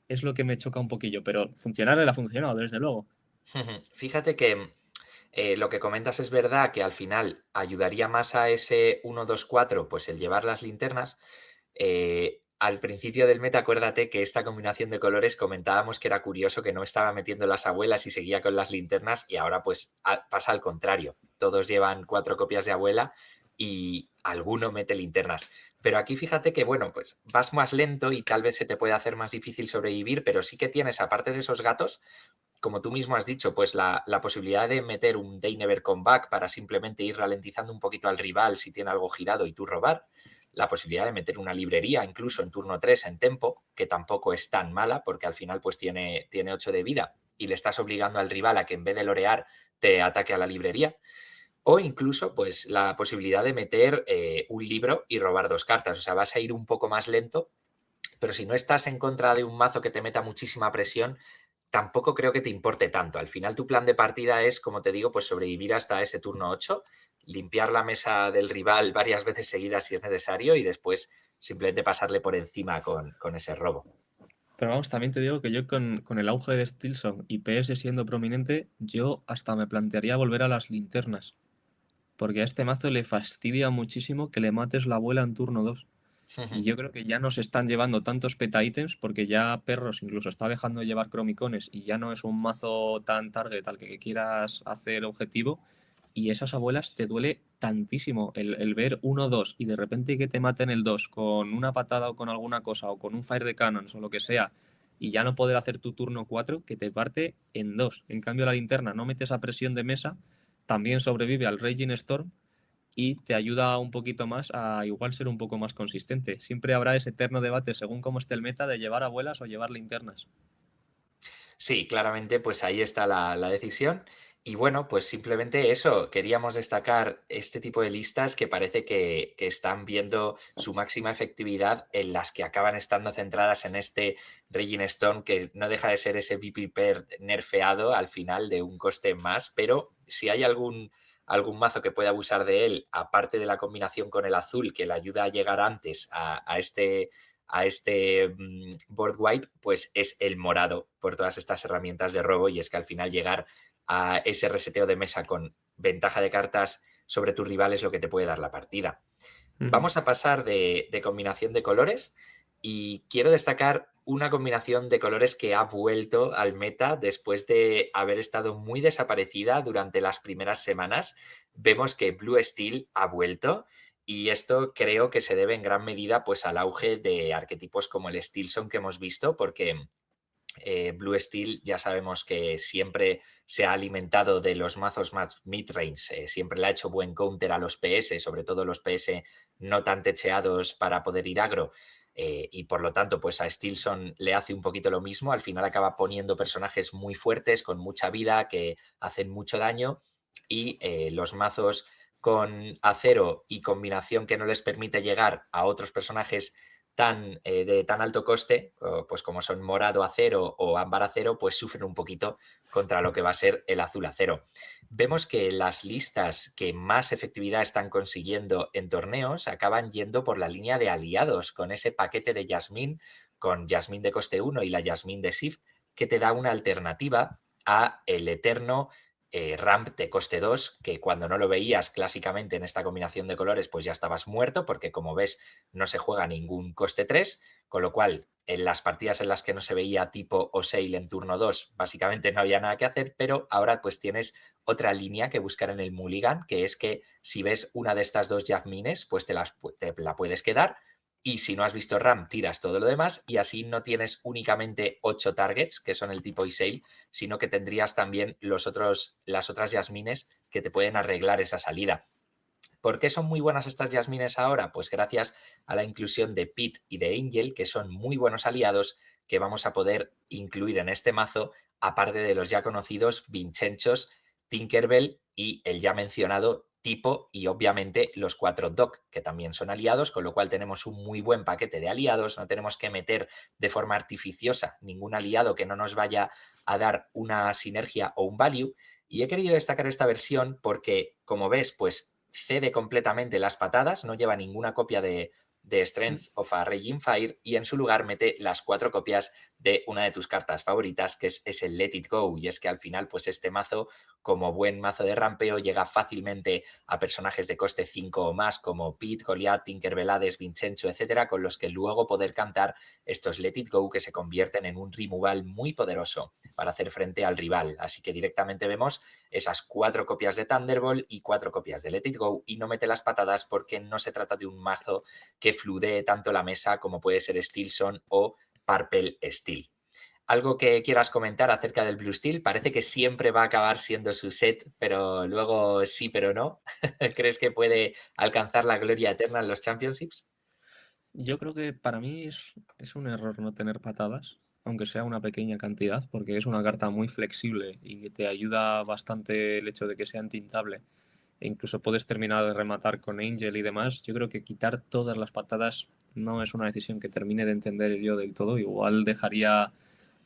es lo que me choca un poquillo, pero funcionar le ha funcionado, desde luego. Fíjate que lo que comentas es verdad que al final ayudaría más a ese 1-2-4, pues el llevar las linternas. Al principio del meta, acuérdate que esta combinación de colores comentábamos que era curioso que no estaba metiendo las abuelas y seguía con las linternas y ahora pues pasa al contrario. Todos llevan 4 copias de abuela y alguno mete linternas. Pero aquí fíjate que, bueno, pues vas más lento y tal vez se te puede hacer más difícil sobrevivir, pero sí que tienes, aparte de esos gatos, como tú mismo has dicho, pues la posibilidad de meter un They Never Come Back para simplemente ir ralentizando un poquito al rival si tiene algo girado y tú robar. La posibilidad de meter una librería incluso en turno 3 en tempo, que tampoco es tan mala porque al final pues tiene 8 de vida y le estás obligando al rival a que en vez de lorear te ataque a la librería. O incluso pues la posibilidad de meter un libro y robar 2 cartas. O sea, vas a ir un poco más lento, pero si no estás en contra de un mazo que te meta muchísima presión, tampoco creo que te importe tanto. Al final tu plan de partida es, como te digo, pues sobrevivir hasta ese turno 8, limpiar la mesa del rival varias veces seguidas si es necesario y después simplemente pasarle por encima con ese robo. Pero vamos, también te digo que yo con el auge de Stilson y PS siendo prominente, yo hasta me plantearía volver a las linternas, porque a este mazo le fastidia muchísimo que le mates la abuela en turno 2. Y yo creo que ya no se están llevando tantos peta ítems porque ya Perros incluso está dejando de llevar cromicones y ya no es un mazo tan target al que quieras hacer objetivo. Y esas abuelas te duele tantísimo el ver 1-2 y de repente que te maten el 2 con una patada o con alguna cosa o con un fire de cannons o lo que sea y ya no poder hacer tu turno 4 que te parte en dos. En cambio la linterna no mete esa presión de mesa, también sobrevive al Raging Storm y te ayuda un poquito más a igual ser un poco más consistente. Siempre habrá ese eterno debate según cómo esté el meta de llevar abuelas o llevar linternas. Sí, claramente, pues ahí está la decisión. Y bueno, pues simplemente eso, queríamos destacar este tipo de listas que parece que están viendo su máxima efectividad en las que acaban estando centradas en este Raging Stone, que no deja de ser ese VP pair nerfeado al final de un coste más, pero si hay algún mazo que pueda abusar de él, aparte de la combinación con el azul que le ayuda a llegar antes a este board wipe, pues es el morado por todas estas herramientas de robo y es que al final llegar a ese reseteo de mesa con ventaja de cartas sobre tu rival es lo que te puede dar la partida. Vamos a pasar de combinación de colores y quiero destacar una combinación de colores que ha vuelto al meta después de haber estado muy desaparecida durante las primeras semanas. Vemos que Blue Steel ha vuelto Y esto creo que se debe en gran medida pues, al auge de arquetipos como el Steelson que hemos visto, porque Blue Steel ya sabemos que siempre se ha alimentado de los mazos más midrange, siempre le ha hecho buen counter a los PS, sobre todo los PS no tan techeados para poder ir agro. Y por lo tanto, pues a Steelson le hace un poquito lo mismo. Al final acaba poniendo personajes muy fuertes, con mucha vida, que hacen mucho daño. Y los mazos con acero y combinación que no les permite llegar a otros personajes de tan alto coste, pues como son morado acero o ámbar acero, pues sufren un poquito contra lo que va a ser el azul acero. Vemos que las listas que más efectividad están consiguiendo en torneos acaban yendo por la línea de aliados, con ese paquete de Yasmín, con Yasmín de coste 1 y la Yasmín de Shift, que te da una alternativa a el eterno ramp de coste 2, que cuando no lo veías clásicamente en esta combinación de colores, pues ya estabas muerto, porque como ves, no se juega ningún coste 3, con lo cual en las partidas en las que no se veía tipo o Sale en turno 2, básicamente no había nada que hacer, pero ahora pues tienes otra línea que buscar en el Mulligan, que es que si ves una de estas dos Jasmines, pues te la puedes quedar. Y si no has visto RAM, tiras todo lo demás y así no tienes únicamente 8 targets, que son el tipo Isail, sino que tendrías también las otras Yasmines que te pueden arreglar esa salida. ¿Por qué son muy buenas estas Yasmines ahora? Pues gracias a la inclusión de Pit y de Angel, que son muy buenos aliados que vamos a poder incluir en este mazo, aparte de los ya conocidos Vinchenchos, Tinkerbell y el ya mencionado Tipo y obviamente los 4 Doc, que también son aliados, con lo cual tenemos un muy buen paquete de aliados, no tenemos que meter de forma artificiosa ningún aliado que no nos vaya a dar una sinergia o un value. Y he querido destacar esta versión porque, como ves, pues cede completamente las patadas, no lleva ninguna copia de Strength of a Raging Fire y en su lugar mete las 4 copias de una de tus cartas favoritas, que es el Let It Go. Y es que al final, pues este mazo, como buen mazo de rampeo, llega fácilmente a personajes de coste 5 o más, como Pete, Goliath, Tinkerbell, Hades, Vincenzo, etcétera, con los que luego poder cantar estos Let It Go que se convierten en un removal muy poderoso para hacer frente al rival. Así que directamente vemos esas 4 copias de Thunderbolt y 4 copias de Let It Go y no mete las patadas porque no se trata de un mazo que fludee tanto la mesa como puede ser Steelson o Purple Steel. ¿Algo que quieras comentar acerca del Blue Steel? Parece que siempre va a acabar siendo su set, pero luego sí, pero no. ¿Crees que puede alcanzar la gloria eterna en los Championships? Yo creo que para mí es un error no tener patadas, aunque sea una pequeña cantidad, porque es una carta muy flexible y que te ayuda bastante el hecho de que sea intintable. E incluso puedes terminar de rematar con Angel y demás. Yo creo que quitar todas las patadas no es una decisión que termine de entender yo del todo. Igual dejaría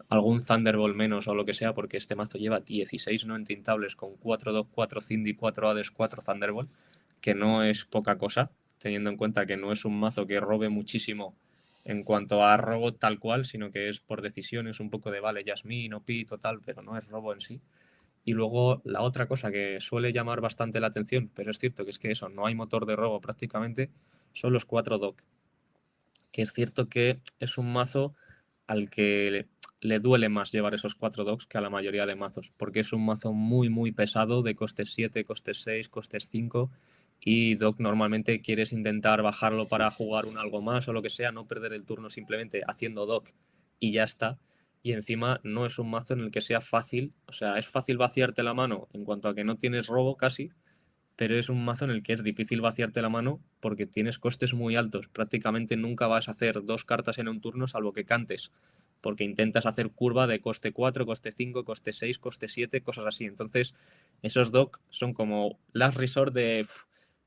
algún Thunderbolt menos o lo que sea, porque este mazo lleva 16 no entintables con 4 Dog, 4 Cindy, 4 Hades, 4 Thunderbolt, que no es poca cosa, teniendo en cuenta que no es un mazo que robe muchísimo en cuanto a robo tal cual, sino que es por decisiones, un poco de vale, Jasmine o Pit o tal, pero no es robo en sí. Y luego la otra cosa que suele llamar bastante la atención, pero es cierto que es que eso, no hay motor de robo prácticamente, son los 4 Dog. Que es cierto que es un mazo al que le duele más llevar esos 4 dogs que a la mayoría de mazos, porque es un mazo muy, muy pesado de costes 7, costes 6, costes 5. Y Doc normalmente quieres intentar bajarlo para jugar un algo más o lo que sea, no perder el turno simplemente haciendo Doc y ya está. Y encima no es un mazo en el que sea fácil, o sea, es fácil vaciarte la mano en cuanto a que no tienes robo casi, pero es un mazo en el que es difícil vaciarte la mano porque tienes costes muy altos. Prácticamente nunca vas a hacer 2 cartas en un turno salvo que cantes, porque intentas hacer curva de coste 4, coste 5, coste 6, coste 7, cosas así. Entonces, esos dock son como last resort de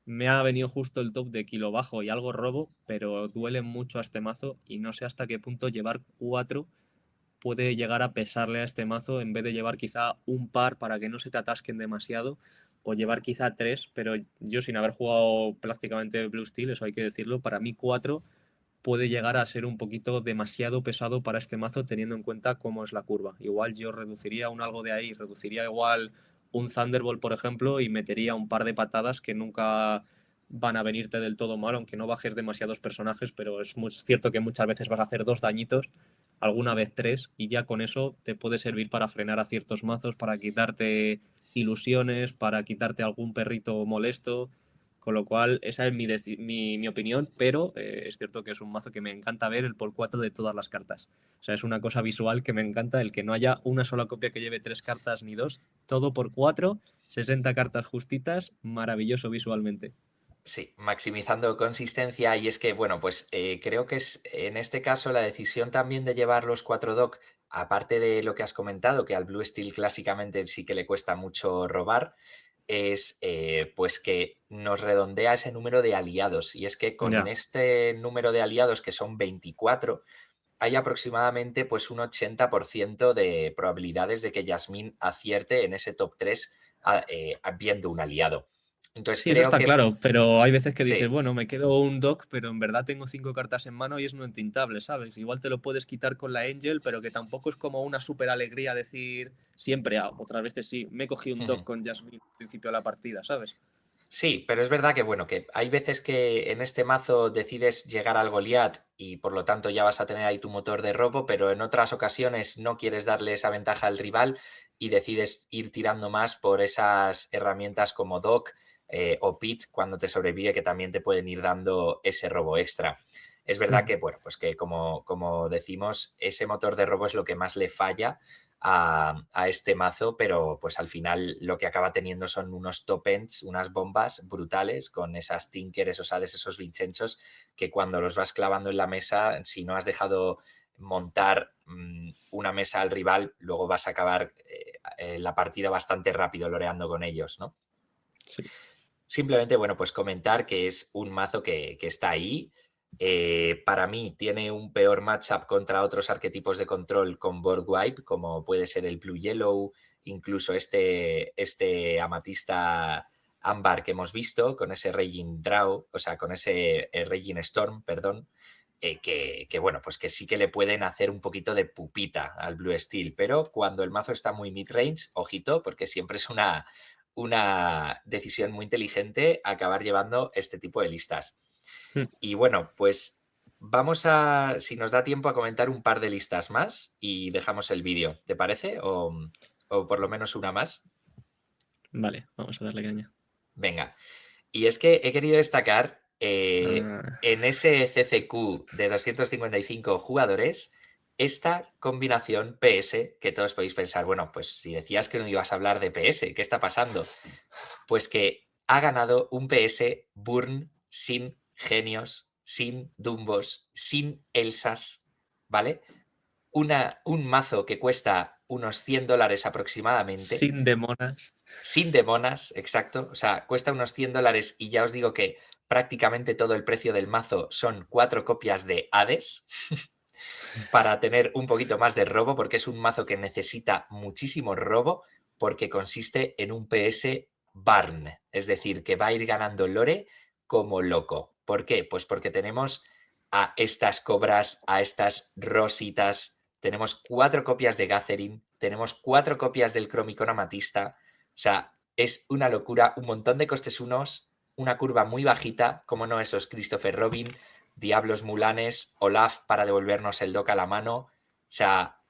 me ha venido justo el top de kilo bajo y algo robo, pero duele mucho a este mazo y no sé hasta qué punto llevar 4 puede llegar a pesarle a este mazo en vez de llevar quizá un par para que no se te atasquen demasiado o llevar quizá 3, pero yo sin haber jugado prácticamente Blue Steel, eso hay que decirlo, para mí 4 puede llegar a ser un poquito demasiado pesado para este mazo teniendo en cuenta cómo es la curva. Igual yo reduciría un algo de ahí, reduciría igual un Thunderbolt, por ejemplo, y metería un par de patadas que nunca van a venirte del todo mal, aunque no bajes demasiados personajes, pero es muy cierto que muchas veces vas a hacer 2 dañitos, alguna vez 3, y ya con eso te puede servir para frenar a ciertos mazos, para quitarte ilusiones, para quitarte algún perrito molesto. Con lo cual, esa es mi opinión, pero es cierto que es un mazo que me encanta ver el por 4 de todas las cartas. O sea, es una cosa visual que me encanta, el que no haya una sola copia que lleve 3 cartas ni 2, todo por 4, 60 cartas justitas, maravilloso visualmente. Sí, maximizando consistencia y es que, bueno, pues creo que es en este caso la decisión también de llevar los 4 dock, aparte de lo que has comentado, que al Blue Steel clásicamente sí que le cuesta mucho robar, es pues que nos redondea ese número de aliados. Y es que con Ya. este número de aliados, que son 24, hay aproximadamente pues un 80% de probabilidades de que Yasmín acierte en ese top 3 viendo un aliado. Entonces Sí, eso creo está que claro, pero hay veces que dices, sí. bueno, me quedo un dock, pero en verdad tengo 5 cartas en mano y es no entintable, ¿sabes? Igual te lo puedes quitar con la Angel, pero que tampoco es como una súper alegría decir siempre, otras veces sí, me he cogido un dock con Jasmine al principio de la partida, ¿sabes? Sí, pero es verdad que bueno, que hay veces que en este mazo decides llegar al Goliath y por lo tanto ya vas a tener ahí tu motor de robo, pero en otras ocasiones no quieres darle esa ventaja al rival y decides ir tirando más por esas herramientas como Doc o Pit cuando te sobrevive, que también te pueden ir dando ese robo extra. Es verdad que, bueno, pues que como decimos, ese motor de robo es lo que más le falla a este mazo, pero pues al final lo que acaba teniendo son unos top ends, unas bombas brutales con esas Tinker, esos Hades, esos Vincenchos, que cuando los vas clavando en la mesa, si no has dejado montar una mesa al rival, luego vas a acabar la partida bastante rápido loreando con ellos, ¿no? Sí. Simplemente, bueno, pues comentar que es un mazo que está ahí. Para mí tiene un peor matchup contra otros arquetipos de control con board wipe, como puede ser el Blue Yellow, incluso este Amatista Ámbar que hemos visto, con ese Raging Draw, o sea, con ese Raging Storm, perdón, que, bueno, pues que sí que le pueden hacer un poquito de pupita al Blue Steel, pero cuando el mazo está muy mid-range, ojito, porque siempre es una decisión muy inteligente acabar llevando este tipo de listas. Y bueno, pues vamos a, si nos da tiempo, a comentar un par de listas más y dejamos el vídeo, ¿te parece? O por lo menos una más. Vale, vamos a darle caña. Venga. Y es que he querido destacar Ah, en ese CCQ de 255 jugadores esta combinación PS que todos podéis pensar, bueno, pues si decías que no ibas a hablar de PS, ¿qué está pasando? Pues que ha ganado un PS Burn sin genios, sin Dumbos, sin Elsas, ¿vale? Un mazo que cuesta unos $100 aproximadamente, sin demonas. sin demonas, exacto, o sea, cuesta unos $100 y ya os digo que prácticamente todo el precio del mazo son 4 copias de Hades para tener un poquito más de robo, porque es un mazo que necesita muchísimo robo, porque consiste en un PS Barn, es decir, que va a ir ganando lore como loco. ¿Por qué? Pues porque tenemos a estas cobras, a estas rositas, tenemos 4 copias de Gathering, tenemos 4 copias del Chromicon Amatista, o sea, es una locura, un montón de costes unos, una curva muy bajita, como no esos Christopher Robin, Diablos Mulanes, Olaf para devolvernos el dock a la mano. O sea,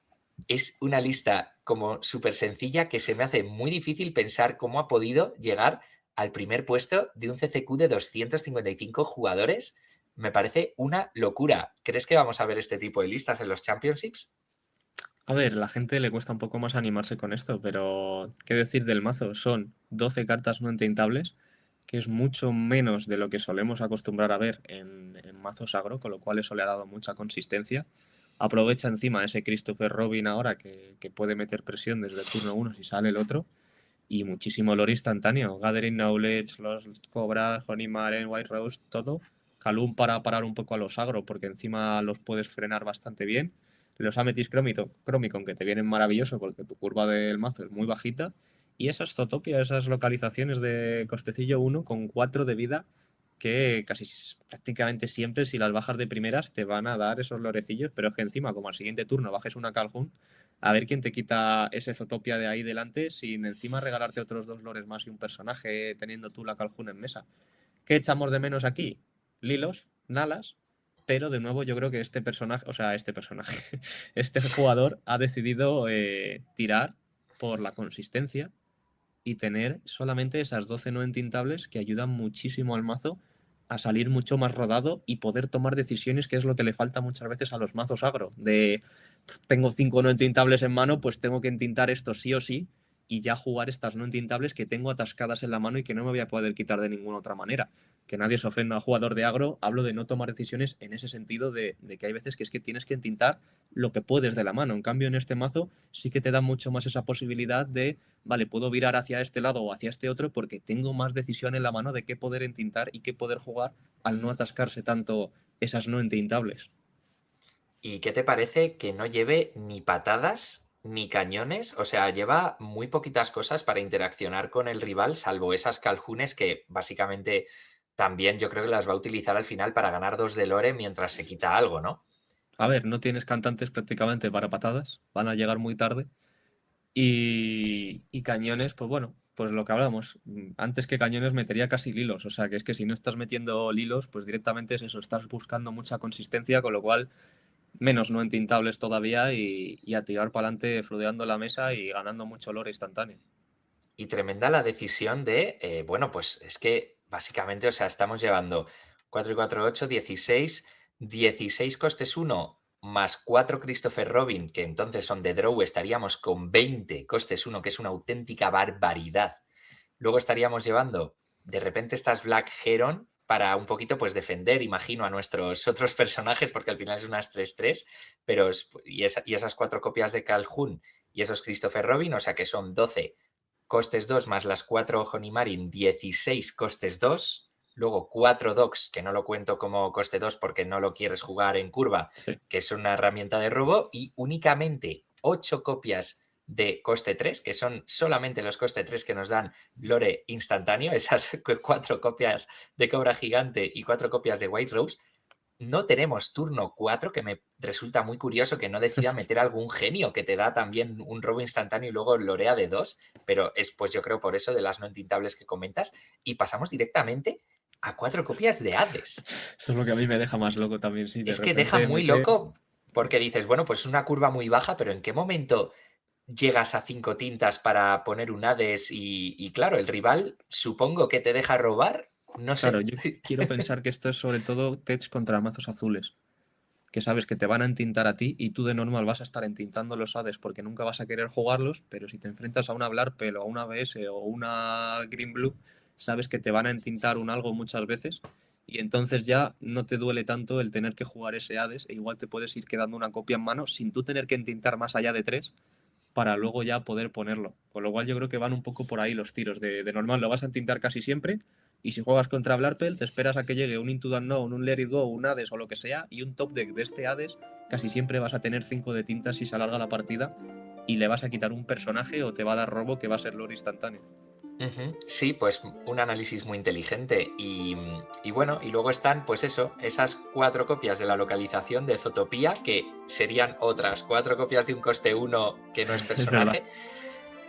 es una lista como súper sencilla que se me hace muy difícil pensar cómo ha podido llegar al primer puesto de un CCQ de 255 jugadores. Me parece una locura. ¿Crees que vamos a ver este tipo de listas en los Championships? A ver, la gente le cuesta un poco más animarse con esto, pero ¿qué decir del mazo? Son 12 cartas no entintables, que es mucho menos de lo que solemos acostumbrar a ver en mazos agro, con lo cual eso le ha dado mucha consistencia. Aprovecha encima ese Christopher Robin ahora que puede meter presión desde el turno uno si sale el otro. Y muchísimo lore instantáneo. Gathering Knowledge, los Cobras, Honey Maren, White Rose, todo. Calum para parar un poco a los agro, porque encima los puedes frenar bastante bien. Los Amethyst Chromicon, que te vienen maravilloso porque tu curva del mazo es muy bajita. Y esas Zootopia, esas localizaciones de costecillo uno con 4 de vida, que casi prácticamente siempre, si las bajas de primeras, te van a dar esos lorecillos. Pero es que encima, como al siguiente turno bajes una Calhoun, a ver quién te quita ese Zootopia de ahí delante sin encima regalarte otros 2 lores más y un personaje teniendo tú la Calhoun en mesa. ¿Qué echamos de menos aquí? Lilos, Nalas, pero de nuevo yo creo que este personaje, este jugador ha decidido tirar por la consistencia y tener solamente esas 12 no entintables que ayudan muchísimo al mazo a salir mucho más rodado y poder tomar decisiones, que es lo que le falta muchas veces a los mazos agro. De tengo 5 no entintables en mano, pues tengo que entintar esto sí o sí y ya jugar estas no entintables que tengo atascadas en la mano y que no me voy a poder quitar de ninguna otra manera. Que nadie se ofenda al jugador de agro, hablo de no tomar decisiones en ese sentido de que hay veces que es que tienes que entintar lo que puedes de la mano. En cambio, en este mazo sí que te da mucho más esa posibilidad de, vale, puedo virar hacia este lado o hacia este otro porque tengo más decisión en la mano de qué poder entintar y qué poder jugar al no atascarse tanto esas no entintables. ¿Y qué te parece que no lleve ni patadas ni cañones? O sea, lleva muy poquitas cosas para interaccionar con el rival, salvo esas caljunes que básicamente también yo creo que las va a utilizar al final para ganar 2 de lore mientras se quita algo, ¿no? A ver, no tienes cantantes prácticamente para patadas, van a llegar muy tarde. Y cañones, pues bueno, pues lo que hablamos. Antes que cañones metería casi lilos. O sea, que es que si no estás metiendo lilos, pues directamente es eso, estás buscando mucha consistencia, con lo cual menos no entintables todavía y a tirar para adelante flodeando la mesa y ganando mucho lore instantáneo. Y tremenda la decisión de, bueno, pues es que básicamente, o sea, estamos llevando 4 y 4, 8, 16, 16 costes uno más 4 Christopher Robin, que entonces son de draw, estaríamos con 20 costes uno, que es una auténtica barbaridad. Luego estaríamos llevando, de repente, estas Black Heron para un poquito pues defender, imagino, a nuestros otros personajes, porque al final es unas 3-3, pero y esas 4 copias de Calhoun y esos Christopher Robin, o sea que son 12 costes 2 más las 4 Honimarin, 16 costes 2. Luego 4 Dogs, que no lo cuento como coste 2 porque no lo quieres jugar en curva, Sí. que es una herramienta de robo. Y únicamente 8 copias de coste 3, que son solamente los coste 3 que nos dan lore instantáneo, esas 4 copias de Cobra Gigante y 4 copias de White Rose. No tenemos turno 4, que me resulta muy curioso que no decida meter algún genio que te da también un robo instantáneo y luego lorea de 2, pero es pues yo creo por eso de las no entintables que comentas, y pasamos directamente a 4 copias de Hades. Eso es lo que a mí me deja más loco también, sí, de Es que deja repente muy mete... loco porque dices, bueno, pues es una curva muy baja, pero ¿en qué momento llegas a 5 tintas para poner un Hades? Y claro, el rival supongo que te deja robar, no Claro, sé. yo quiero pensar que esto es sobre todo tech contra mazos azules, que sabes que te van a entintar a ti y tú de normal vas a estar entintando los Hades porque nunca vas a querer jugarlos, pero si te enfrentas a una Blarpel o a una BS o una Green Blue, sabes que te van a entintar un algo muchas veces y entonces ya no te duele tanto el tener que jugar ese Hades e igual te puedes ir quedando una copia en mano sin tú tener que entintar más allá de 3 para luego ya poder ponerlo. Con lo cual yo creo que van un poco por ahí los tiros. De normal lo vas a entintar casi siempre y si juegas contra Blarpel te esperas a que llegue un Into the Unknown, un Let It Go, un Hades o lo que sea y un top deck de este Hades casi siempre vas a tener 5 de tintas si se alarga la partida y le vas a quitar un personaje o te va a dar robo que va a ser lore instantáneo. Sí, pues un análisis muy inteligente y bueno, y luego están pues eso, esas 4 copias de la localización de Zootopia, que serían otras 4 copias de un coste 1 que no es Es verdad. personaje.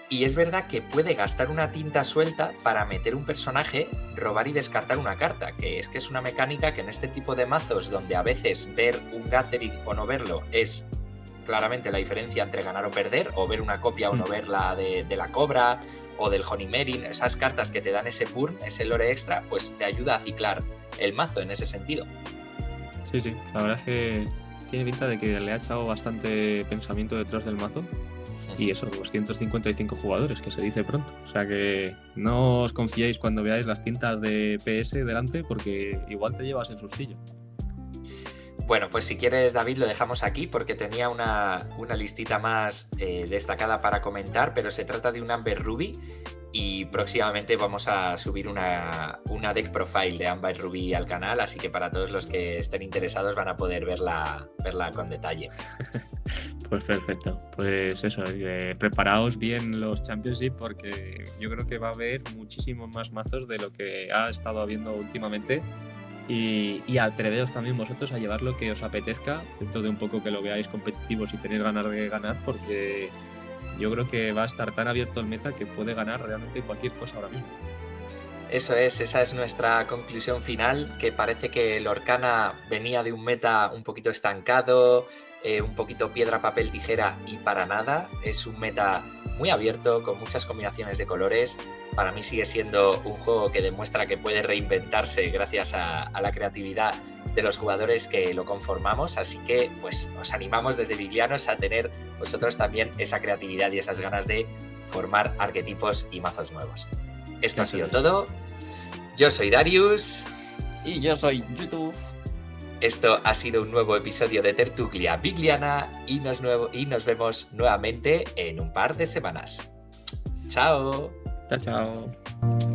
Y es verdad que puede gastar una tinta suelta para meter un personaje, robar y descartar una carta, que es una mecánica que en este tipo de mazos donde a veces ver un Gathering o no verlo es claramente la diferencia entre ganar o perder, o ver una copia o no verla de la Cobra o del Honimerin, esas cartas que te dan ese burn, ese lore extra, pues te ayuda a ciclar el mazo en ese sentido. Sí, sí, la verdad es que tiene pinta de que le ha echado bastante pensamiento detrás del mazo. Y eso, 255 jugadores, que se dice pronto. O sea que no os confiéis cuando veáis las tintas de PS delante, porque igual te llevas el sustillo. Bueno, pues si quieres, David, lo dejamos aquí porque tenía una listita más destacada para comentar, pero se trata de un Amber Ruby y próximamente vamos a subir una deck profile de Amber Ruby al canal, así que para todos los que estén interesados van a poder verla con detalle. Pues perfecto. Pues eso, preparaos bien los Championship porque yo creo que va a haber muchísimos más mazos de lo que ha estado habiendo últimamente. Y atreveos también vosotros a llevar lo que os apetezca, dentro de un poco que lo veáis competitivo si tenéis ganas de ganar, porque yo creo que va a estar tan abierto el meta que puede ganar realmente cualquier cosa ahora mismo. Eso es, esa es nuestra conclusión final, que parece que Lorcana venía de un meta un poquito estancado, un poquito piedra, papel, tijera y para nada. Es un meta muy abierto, con muchas combinaciones de colores. Para mí sigue siendo un juego que demuestra que puede reinventarse gracias a la creatividad de los jugadores que lo conformamos, así que pues os animamos desde Biglianos a tener vosotros también esa creatividad y esas ganas de formar arquetipos y mazos nuevos. Esto ha sido todo. Yo soy Darius. Y yo soy YouTube. Esto ha sido un nuevo episodio de Tertulia Bigliana y nos vemos nuevamente en un par de semanas. ¡Chao! Chao, chao.